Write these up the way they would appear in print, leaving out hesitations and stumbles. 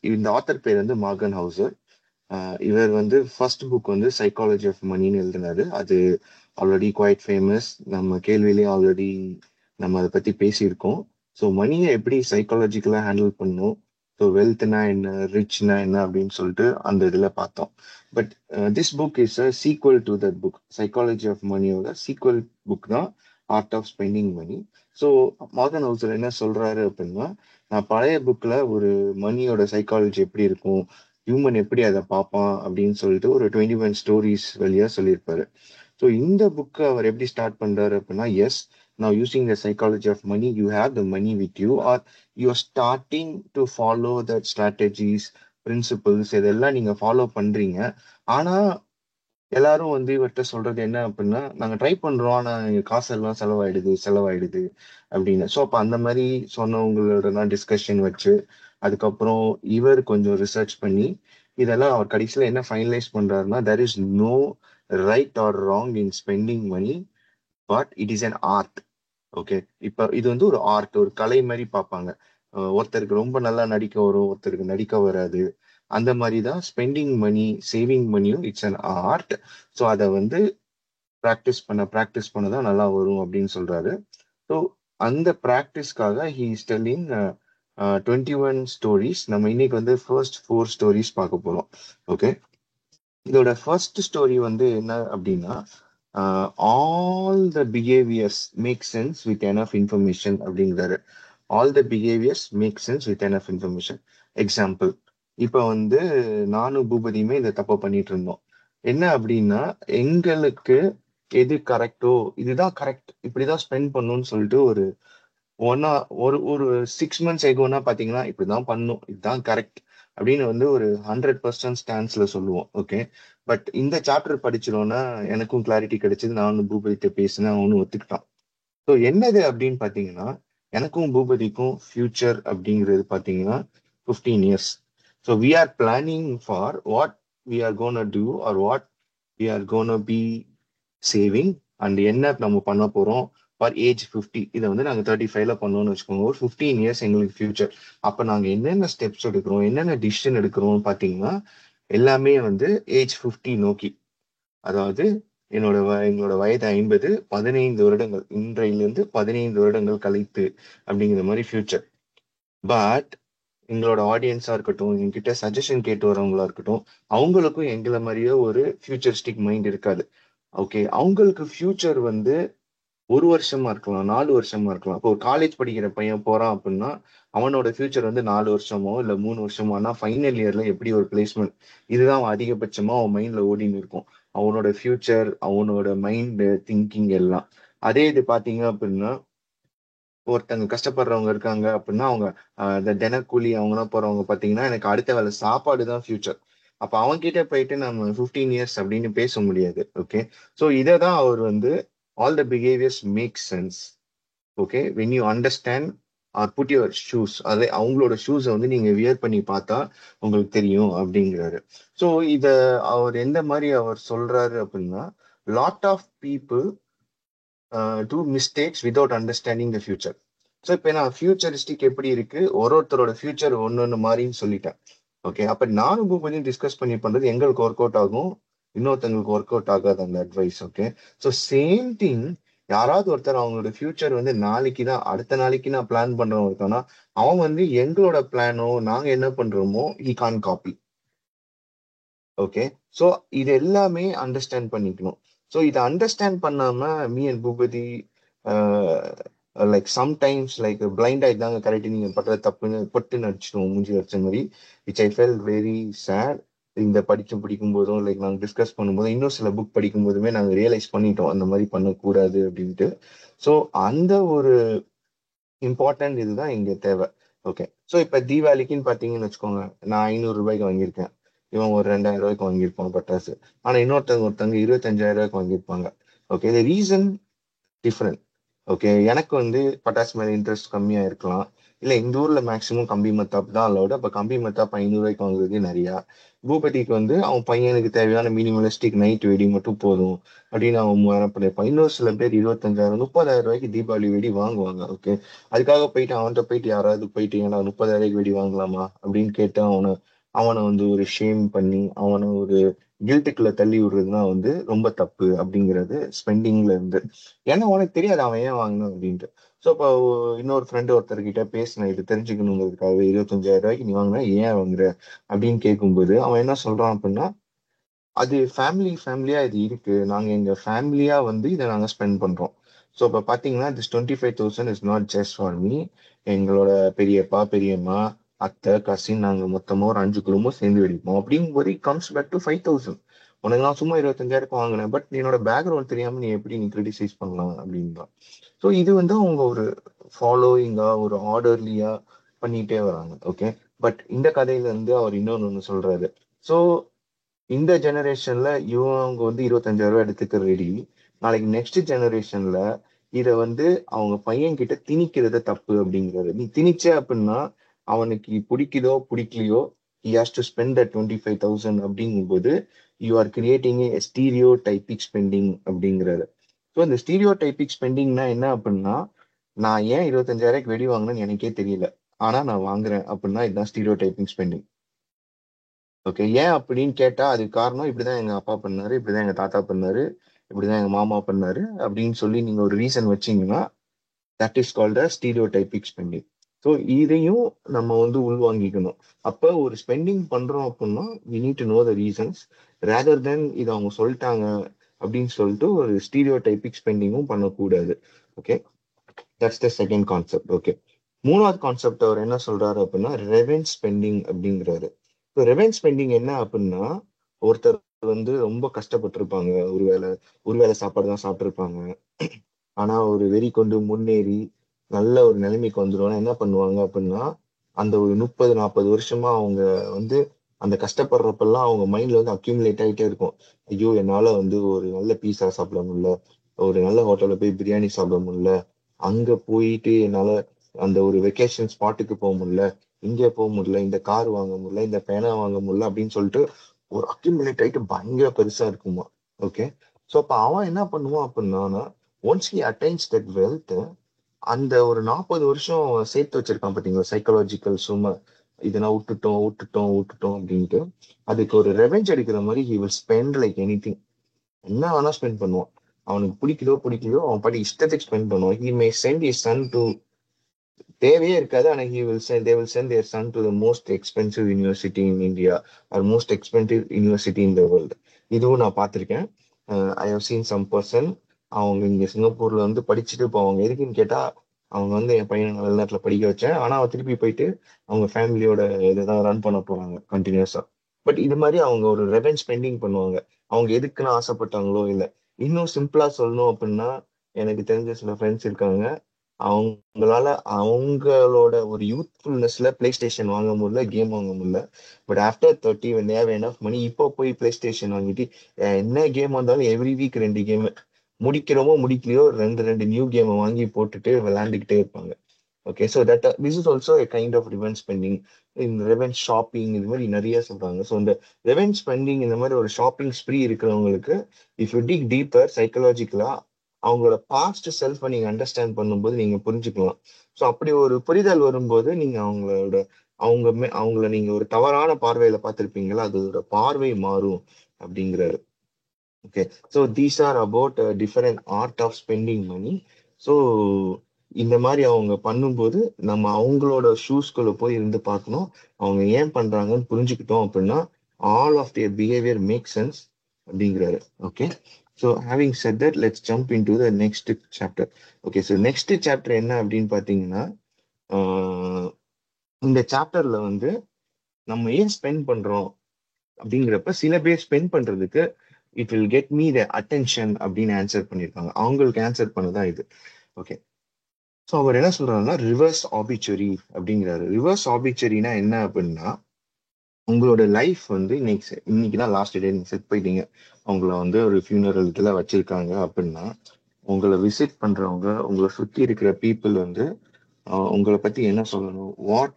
இந்த ஆத்தர் பேர் வந்து மார்கன் ஹவுசர். இவர் வந்து ஃபர்ஸ்ட் புக் வந்து சைக்காலஜி ஆஃப் மணின்னு எழுதினாரு. அது ஆல்ரெடி குவைட் ஃபேமஸ். நம்ம கேள்வியிலேயே ஆல்ரெடி நம்ம அதை பத்தி பேசியிருக்கோம். ஸோ மணியை எப்படி சைக்காலஜிக்கலாக ஹேண்டில் பண்ணும், ஸோ வெல்த்னா என்ன, ரிச்னா என்ன அப்படின்னு சொல்லிட்டு அந்த இதில் பார்த்தோம். But this book is a sequel to that book. Psychology of மணியோட சீக்வல் புக் தான் art of spending money. So Morgan Housel என்ன சொல்றாரு அப்படின்னா, நான் பழைய புக்ல ஒரு மணியோட சைக்காலஜி எப்படி இருக்கும், ஹியூமன் எப்படி அதை பார்ப்பான் அப்படின்னு சொல்லிட்டு ஒரு 21 ஸ்டோரிஸ் வழியா சொல்லியிருப்பாரு. ஸோ இந்த புக்கை அவர் எப்படி ஸ்டார்ட் பண்றாரு அப்படின்னா, S, now using the psychology of money, you have the money with you, or you're starting to follow that strategies, principles, இதெல்லாம் நீங்க ஃபாலோ பண்றீங்க. ஆனா எல்லாரும் வந்து இவர்கிட்ட சொல்றது என்ன அப்படின்னா, நாங்க ட்ரை பண்றோம் ஆனா எங்க காசெல்லாம் செலவாயிடுது அப்படின்னு. ஸோ அப்ப அந்த மாதிரி சொன்னவங்களோட டிஸ்கஷன் வச்சு, அதுக்கப்புறம் இவர் கொஞ்சம் ரிசர்ச் பண்ணி இதெல்லாம் அவர் கடைசியில என்ன ஃபைனலைஸ் பண்றாருன்னா, there is no right or wrong in spending money, but it is an art. Okay, இப்ப இது வந்து ஒரு ஆர்ட், ஒரு கலை மாதிரி பார்ப்பாங்க. ஒருத்தருக்கு ரொம்ப நல்லா நடிக்க வரும், ஒருத்தருக்கு நடிக்க வராது. அந்த மாதிரி தான் ஸ்பெண்டிங் மணி, சேவிங் மணியும் இட்ஸ் அன் ஆர்ட். ஸோ அதை வந்து ப்ராக்டிஸ் பண்ண தான் நல்லா வரும் அப்படின்னு சொல்றாரு. ஸோ அந்த ப்ராக்டிஸ்க்காக ஹீ இஸ் டெல்லிங் 21 ஸ்டோரிஸ். நம்ம இன்னைக்கு வந்து ஃபர்ஸ்ட் 4 ஸ்டோரிஸ் பார்க்க போறோம். ஓகே, இதோட ஃபர்ஸ்ட் ஸ்டோரி வந்து என்ன அப்படின்னா, all the behaviours make sense with enough information அப்படிங்கிறாரு. All the behaviours make sense with enough information. Example, இப்போ வந்து நானும் பூபதியுமே இந்த தப்பை பண்ணிட்டு இருந்தோம். என்ன அப்படின்னா, எங்களுக்கு எது கரெக்டோ, இதுதான் கரெக்ட், இப்படிதான் ஸ்பெண்ட் பண்ணணும்னு சொல்லிட்டு ஒரு ஒன்னா ஒரு ஒரு 6 months எகோனா பாத்தீங்கன்னா, இப்படிதான் பண்ணும், இதுதான் கரெக்ட் அப்படின்னு வந்து ஒரு 100% ஸ்டான்ஸ்ல சொல்லுவோம். ஓகே, பட் இந்த சாப்டர் படிச்சிடோன்னா எனக்கும் கிளாரிட்டி கிடைச்சது. நானும் பூபதிட்ட பேசினேன், அவனும் ஒத்துக்கிட்டான். ஸோ என்னது அப்படின்னு பாத்தீங்கன்னா, எனக்கும் பூபதிக்கும் ஃபியூச்சர் அப்படிங்கிறது பாத்தீங்கன்னா 15 years. So we are planning for what we are gonna do, or what we are gonna be saving, and என்ன நம்ம பண்ண போறோம் ஃபார் ஏஜ் 50. இதை வந்து நாங்கள் 35ல பண்ணோம்னு வச்சுக்கோங்க. ஒரு 15 இயர்ஸ் எங்களுக்கு ஃபியூச்சர். அப்போ நாங்கள் என்னென்ன ஸ்டெப்ஸ் எடுக்கிறோம், என்னென்ன டிசிஷன் எடுக்கிறோம்னு பார்த்தீங்கன்னா, எல்லாமே வந்து ஏஜ் 50 நோக்கி. அதாவது எங்களோட வயது 50, 15 வருடங்கள், இன்றையிலிருந்து 15 வருடங்கள் கழித்து அப்படிங்கிற மாதிரி ஃபியூச்சர். பட் எங்களோட ஆடியன்ஸா இருக்கட்டும், என்கிட்ட சஜஷன் கேட்டு வரவங்களா இருக்கட்டும், அவங்களுக்கும் எங்களை மாதிரியே ஒரு ஃபியூச்சரிஸ்டிக் மைண்ட் இருக்காது. ஓகே, அவங்களுக்கு ஃபியூச்சர் வந்து 1 வருஷமா இருக்கலாம், 4 வருஷமா இருக்கலாம். இப்போ ஒரு காலேஜ் படிக்கிற பையன் போறான் அப்படின்னா, அவனோட ஃபியூச்சர் வந்து 4 வருஷமோ இல்ல 3 வருஷமோ, ஆனா ஃபைனல் இயர்ல எப்படி ஒரு பிளேஸ்மெண்ட், இதுதான் அவன் அதிகபட்சமா அவன் மைண்ட்ல ஓடின்னு இருக்கும். அவனோட ஃபியூச்சர், அவனோட மைண்ட் திங்கிங் எல்லாம். அதே இது பாத்தீங்க அப்படின்னா, ஒருத்தங்க கஷ்டப்படுறவங்க இருக்காங்க அப்படின்னா, அவங்க இந்த தினக்கூலி அவங்கலாம் போறவங்க பாத்தீங்கன்னா, எனக்கு அடுத்த வேலை சாப்பாடு தான் ஃபியூச்சர். அப்ப அவங்க கிட்ட போயிட்டு நம்ம 15 இயர்ஸ் அப்படின்னு பேச முடியாது. ஓகே, ஸோ இதை தான் அவர் வந்து all the behaviours make sense. Okay, when you understand or put your shoes, அதை அவங்களோட ஷூஸை வந்து நீங்க வியர் பண்ணி பார்த்தா உங்களுக்கு தெரியும் அப்படிங்கிறாரு. ஸோ இத அவர் எந்த மாதிரி அவர் சொல்றாரு அப்படின்னா, lot of people do mistakes without understanding the future. So இப்போ நான் ஃபியூச்சரிஸ்டிக் எப்படி இருக்கு, ஒருத்தரோட ஃபியூச்சர் ஒன்னொன்னு மாதிரின்னு சொல்லிட்டேன். ஓகே, அப்ப நானும் பூபதியும் டிஸ்கஸ் பண்ணி பண்றது எங்களுக்கு ஒர்க் அவுட் ஆகும், இன்னொருத்தங்களுக்கு ஒர்க் அவுட் ஆகாது அந்த advice. Okay, so same thing, யாராவது ஒருத்தர் அவங்களோட ஃபியூச்சர் வந்து நாளைக்கு தான், அடுத்த நாளைக்கு நான் பிளான் பண்றவங்க இருக்கானா, அவன் வந்து எங்களோட பிளானோ நாங்க என்ன பண்றோமோ he can copy. Okay, so இது எல்லாமே அண்டர்ஸ்டாண்ட் பண்ணிக்கணும். ஸோ இதை அண்டர்ஸ்டாண்ட் பண்ணாம me and Bhoopathi like sometimes like blind ஆயிட்டாங்க, கரெக்ட் நீங்க பண்ற தப்புன்னு பொட்டு நடிச்சிடுவோம் மூஞ்சி வச்ச மாதிரி, which I fell very sad. இந்த படிக்கும் போதும் லைக் நாங்கள் டிஸ்கஸ் பண்ணும்போது, இன்னும் சில புக் படிக்கும் போதுமே நாங்கள் ரியலைஸ் பண்ணிட்டோம் அந்த மாதிரி பண்ணக்கூடாது அப்படின்ட்டு. ஸோ அந்த ஒரு இம்பார்ட்டன்ட் இதுதான் இங்க தேவை. ஓகே, ஸோ இப்ப தீபாவளிக்குன்னு பாத்தீங்கன்னு வச்சுக்கோங்க, நான் 500 ரூபாய்க்கு வாங்கியிருக்கேன், இவன் ஒரு 2000 ரூபாய்க்கு வாங்கியிருப்பான் பட்டாசு. ஆனா ஒருத்தங்க 25,000 ரூபாய்க்கு வாங்கியிருப்பாங்க. Okay, the reason different. Okay, எனக்கு வந்து பட்டாசு மேல இன்ட்ரெஸ்ட் கம்மியா இருக்கலாம், இல்ல இந்த ஊர்ல மேக்சிமம் கம்பி மத்தாப் தான் அலோடு. அப்ப கம்பி மத்தாப் 500 ரூபாய்க்கு வாங்குறது நிறையா. பூபதிக்கு வந்து அவன் பையனுக்கு தேவையான மினிமலிஸ்டிக் நைட் வெடி மட்டும் போதும் அப்படின்னு அவன் 3000 பண்ணிருப்பான். இன்னொரு சில பேர் 25,000 30,000 ரூபாய்க்கு தீபாவளி வெடி வாங்குவாங்க. ஓகே, அதுக்காக போயிட்டு அவன்கிட்ட போயிட்டு யாராவது போயிட்டு ஏன்னா 30,000 வெடி வாங்கலாமா அப்படின்னு கேட்டு அவனை அவனை வந்து ஒரு ஷேம் பண்ணி அவனை ஒரு கில்ட்டுக்குள்ள தள்ளி விடுறதுனா வந்து ரொம்ப தப்பு அப்படிங்கிறது ஸ்பெண்டிங்ல இருந்து. ஏன்னா உனக்கு தெரியாது அவன் ஏன் வாங்கினான் அப்படின்ட்டு. ஸோ இப்போ இன்னொரு ஃப்ரெண்டு ஒருத்தர்கிட்ட பேசினேன் இது தெரிஞ்சுக்கணுங்கிறதுக்காக, 25,000 ரூபாய்க்கு நீ வாங்கினா ஏன் வாங்குற அப்படின்னு கேட்கும்போது அவன் என்ன சொல்றான் அப்படின்னா, அது ஃபேமிலியா இது இருக்கு, நாங்க எங்க ஃபேமிலியா வந்து இதை நாங்க ஸ்பெண்ட் பண்றோம். ஸோ இப்போ பாத்தீங்கன்னா this 25,000 is not just for me. எங்களோட பெரியப்பா பெரியம்மா அத்தை கசின் நாங்க மொத்தமா ஒரு 5 குடும்பம் சேர்ந்து வெடிப்போம் அப்படிங்கும்போது கம்ஸ் பேக் டு 5,000. உனக்கு நான் சும்மா 25,000 வாங்கினேன், பட் என்னோட பேக்ரவுண்ட் தெரியாம நீ எப்படி நீ கிரிட்டிசைஸ் பண்ணலாம் அப்படின்னு. ஸோ இது வந்து அவங்க ஒரு ஃபாலோயிங்கா ஒரு ஆர்டர்லியா பண்ணிட்டே வராங்க. ஓகே, பட் இந்த கதையில இருந்து அவர் இன்னொன்னு சொல்றாரு. ஸோ இந்த ஜெனரேஷன்ல இவங்க வந்து 25,000 ரூபாய் எடுத்துக்க ரெடி. நாளைக்கு நெக்ஸ்ட் ஜெனரேஷன்ல இத வந்து அவங்க பையன் கிட்ட திணிக்கிறது தப்பு அப்படிங்கிறது. நீ திணிச்ச அப்படின்னா அவனுக்கு பிடிக்குதோ பிடிக்கலையோ he has to spend that 25,000 அப்படிங்கும்போது you are creating A stereo typic spending அப்படிங்கிறது. ஸோ இந்த ஸ்டீரியோ டைபிக் ஸ்பெண்டிங்னா என்ன அப்படின்னா, நான் ஏன் 25,000 வெடி வாங்கினேன்னு எனக்கே தெரியல, ஆனா நான் வாங்குறேன் அப்படின்னா இதுதான் ஸ்டீரியோ டைபிக் ஸ்பெண்டிங். ஓகே, ஏன் அப்படின்னு கேட்டா அதுக்கு காரணம் இப்படிதான் எங்க அப்பா பண்ணாரு, இப்படிதான் எங்க தாத்தா பண்ணாரு, இப்படிதான் எங்க மாமா பண்ணாரு அப்படின்னு சொல்லி நீங்க ஒரு ரீசன் வச்சீங்கன்னா that is called a stereotypic spending. So இதையும் நம்ம வந்து உள்வாங்கிக்கணும். அப்போ ஒரு ஸ்பெண்டிங் பண்றோம் அப்படின்னா we need to know the reasons rather than இதை அவங்க சொல்லிட்டாங்க அப்படின்னு சொல்லிட்டு ஒரு ஸ்டீரியோடைபிக் ஸ்பெண்டிங்கும் பண்ணக்கூடாது. Okay, that's the second concept. Okay, மூணாவது கான்செப்ட் அவர் என்ன சொல்றாரு அப்படின்னா ரெவென்ஸ் ஸ்பெண்டிங் அப்படிங்கிறாரு. ஸோ ரெவென்ஸ் ஸ்பெண்டிங் என்ன அப்படின்னா, ஒருத்தர் வந்து ரொம்ப கஷ்டப்பட்டிருப்பாங்க, ஒருவேளை சாப்பாடு தான் சாப்பிட்டிருப்பாங்க, ஆனா ஒரு வெறி கொண்டு முன்னேறி நல்ல ஒரு நிலைமைக்கு வந்துருவாங்க. என்ன பண்ணுவாங்க அப்படின்னா அந்த ஒரு 30 40 வருஷமா அவங்க வந்து அந்த கஷ்டப்படுறப்பெல்லாம் அவங்க மைண்ட்ல வந்து அக்யூமுலேட் ஆகிட்டே இருக்கும். ஐயோ என்னால வந்து ஒரு நல்ல பீஸா சாப்பிட முடியல, ஒரு நல்ல ஹோட்டல்ல போய் பிரியாணி சாப்பிட முடியல, அங்க போயிட்டு என்னால அந்த ஒரு வெக்கேஷன் ஸ்பாட்டுக்கு போக முடியல, இங்க போக முடியல, இந்த கார் வாங்க முடியல, இந்த பேனா வாங்க முடியல அப்படின்னு சொல்லிட்டு ஒரு அக்யூமுலேட் ஆயிட்டு பயங்கர பெருசா இருக்குமா. ஓகே, ஸோ அப்ப அவன் என்ன பண்ணுவான் அப்படின்னா once he attains that wealth, அந்த ஒரு 40 வருஷம் சேர்த்து வச்சிருக்கான் பாத்தீங்களா சைக்கலாஜிக்கல் சும்மா இதெல்லாம் விட்டுட்டோம் விட்டுட்டோம் விட்டுட்டோம் அப்படின்ட்டு, அதுக்கு ஒரு ரெவெஞ்ச் அடிக்கிற மாதிரி he will spend like anything. என்ன வேணா ஸ்பெண்ட் பண்ணுவான். அவனுக்கு பிடிக்குதோ பிடிக்கலையோ அவன் பாட்டி இஷ்டத்துக்கு ஸ்பெண்ட் பண்ணுவான். He may send his son to, தேவையே இருக்காது ஆனா he will send they will send their son to the most expensive university in India or most expensive university in the world. இதுவும் நான் பார்த்திருக்கேன். I have seen some person, அவங்க இங்க சிங்கப்பூர்ல வந்து படிச்சுட்டு இப்போ அவங்க எதுக்குன்னு கேட்டா அவங்க வந்து என் பையனை வெளிநாட்டுல படிக்க வச்சேன், ஆனா அவன் திருப்பி போயிட்டு அவங்க ஃபேமிலியோட இதுதான் ரன் பண்ண போறாங்க கண்டினியூஸா. பட் இது மாதிரி அவங்க ஒரு ரெவென்ஸ் ஸ்பெண்டிங் பண்ணுவாங்க, அவங்க எதுக்குன்னு ஆசைப்பட்டாங்களோ இல்ல. இன்னும் சிம்பிளா சொல்லணும் அப்படின்னா, எனக்கு தெரிஞ்ச சில ஃப்ரெண்ட்ஸ் இருக்காங்க, அவங்களால அவங்களோட ஒரு யூத்ஃபுல்னஸ்ல பிளே ஸ்டேஷன் வாங்க முடியல, கேம் வாங்க முடியல. But after 30 when they have enough money இப்போ போய் பிளே ஸ்டேஷன் வாங்கிட்டு என்ன கேம் வந்தாலும் எவ்ரி வீக் 2 கேம் முடிக்கிறோமோ முடிக்கலையோ ரெண்டு ரெண்டு நியூ கேமை வாங்கி போட்டுட்டு விளையாண்டுக்கிட்டே இருப்பாங்க. Okay, so that this is also a kind of revenge spending. இந்த ரெவென்ஜ் ஷாப்பிங் இது மாதிரி நிறைய சொல்றாங்க. ஸோ இந்த ரெவென்ஜ் ஸ்பெண்டிங் இந்த மாதிரி ஒரு ஷாப்பிங் ஸ்ப்ரீ இருக்கிறவங்களுக்கு இஃப் யூ டிக் டீப்பர் சைக்கலாஜிக்கலா அவங்களோட பாஸ்ட் செல்ஃபை நீங்க அண்டர்ஸ்டாண்ட் பண்ணும்போது நீங்க புரிஞ்சுக்கலாம். ஸோ அப்படி ஒரு புரிதல் வரும்போது நீங்க அவங்கள நீங்க ஒரு தவறான பார்வையில பார்த்திருப்பீங்களா, அதோட பார்வை மாறும் அப்படிங்கிறாரு. Okay, so these are about different art of spending money. So இந்த மாதிரி அவங்க பண்ணும்போது நம்ம அவங்களோட ஷூஸ்குள்ள போய் இருந்து பார்க்கணும். அவங்க ஏன் பண்றாங்கன்னு புரிஞ்சுக்கிட்டோம் அப்படின்னா all of their behaviour make sense அப்படிங்கிறாரு. Okay, so having said that let's jump into the next chapter. Okay, so next chapter என்ன அப்படின்னு பார்த்தீங்கன்னா, இந்த சாப்டர்ல வந்து நம்ம ஏன் ஸ்பெண்ட் பண்றோம் அப்படிங்கிறப்ப சில பேர் ஸ்பெண்ட் பண்றதுக்கு it will get me the attention அப்படின்னு ஆன்சர் பண்ணியிருக்காங்க. அவங்களுக்கு ஆன்சர் பண்ணதான் இது. ஓகே, ஸோ அவர் என்ன சொல்றாருன்னா ரிவர்ஸ் ஆபிச்சுரி அப்படிங்கிறாரு. ரிவர்ஸ் ஆபிச்சுரினா என்ன அப்படின்னா, உங்களோட லைஃப் வந்து இன்னைக்கு தான் லாஸ்ட் டே, நீங்க செட் போயிட்டீங்க, உங்களை வந்து ஒரு ஃபியூனரல் இதுல வச்சிருக்காங்க அப்படின்னா உங்களை விசிட் பண்றவங்க உங்களை சுத்தி இருக்கிற பீப்புள் வந்து உங்களை பத்தி என்ன சொல்லணும், what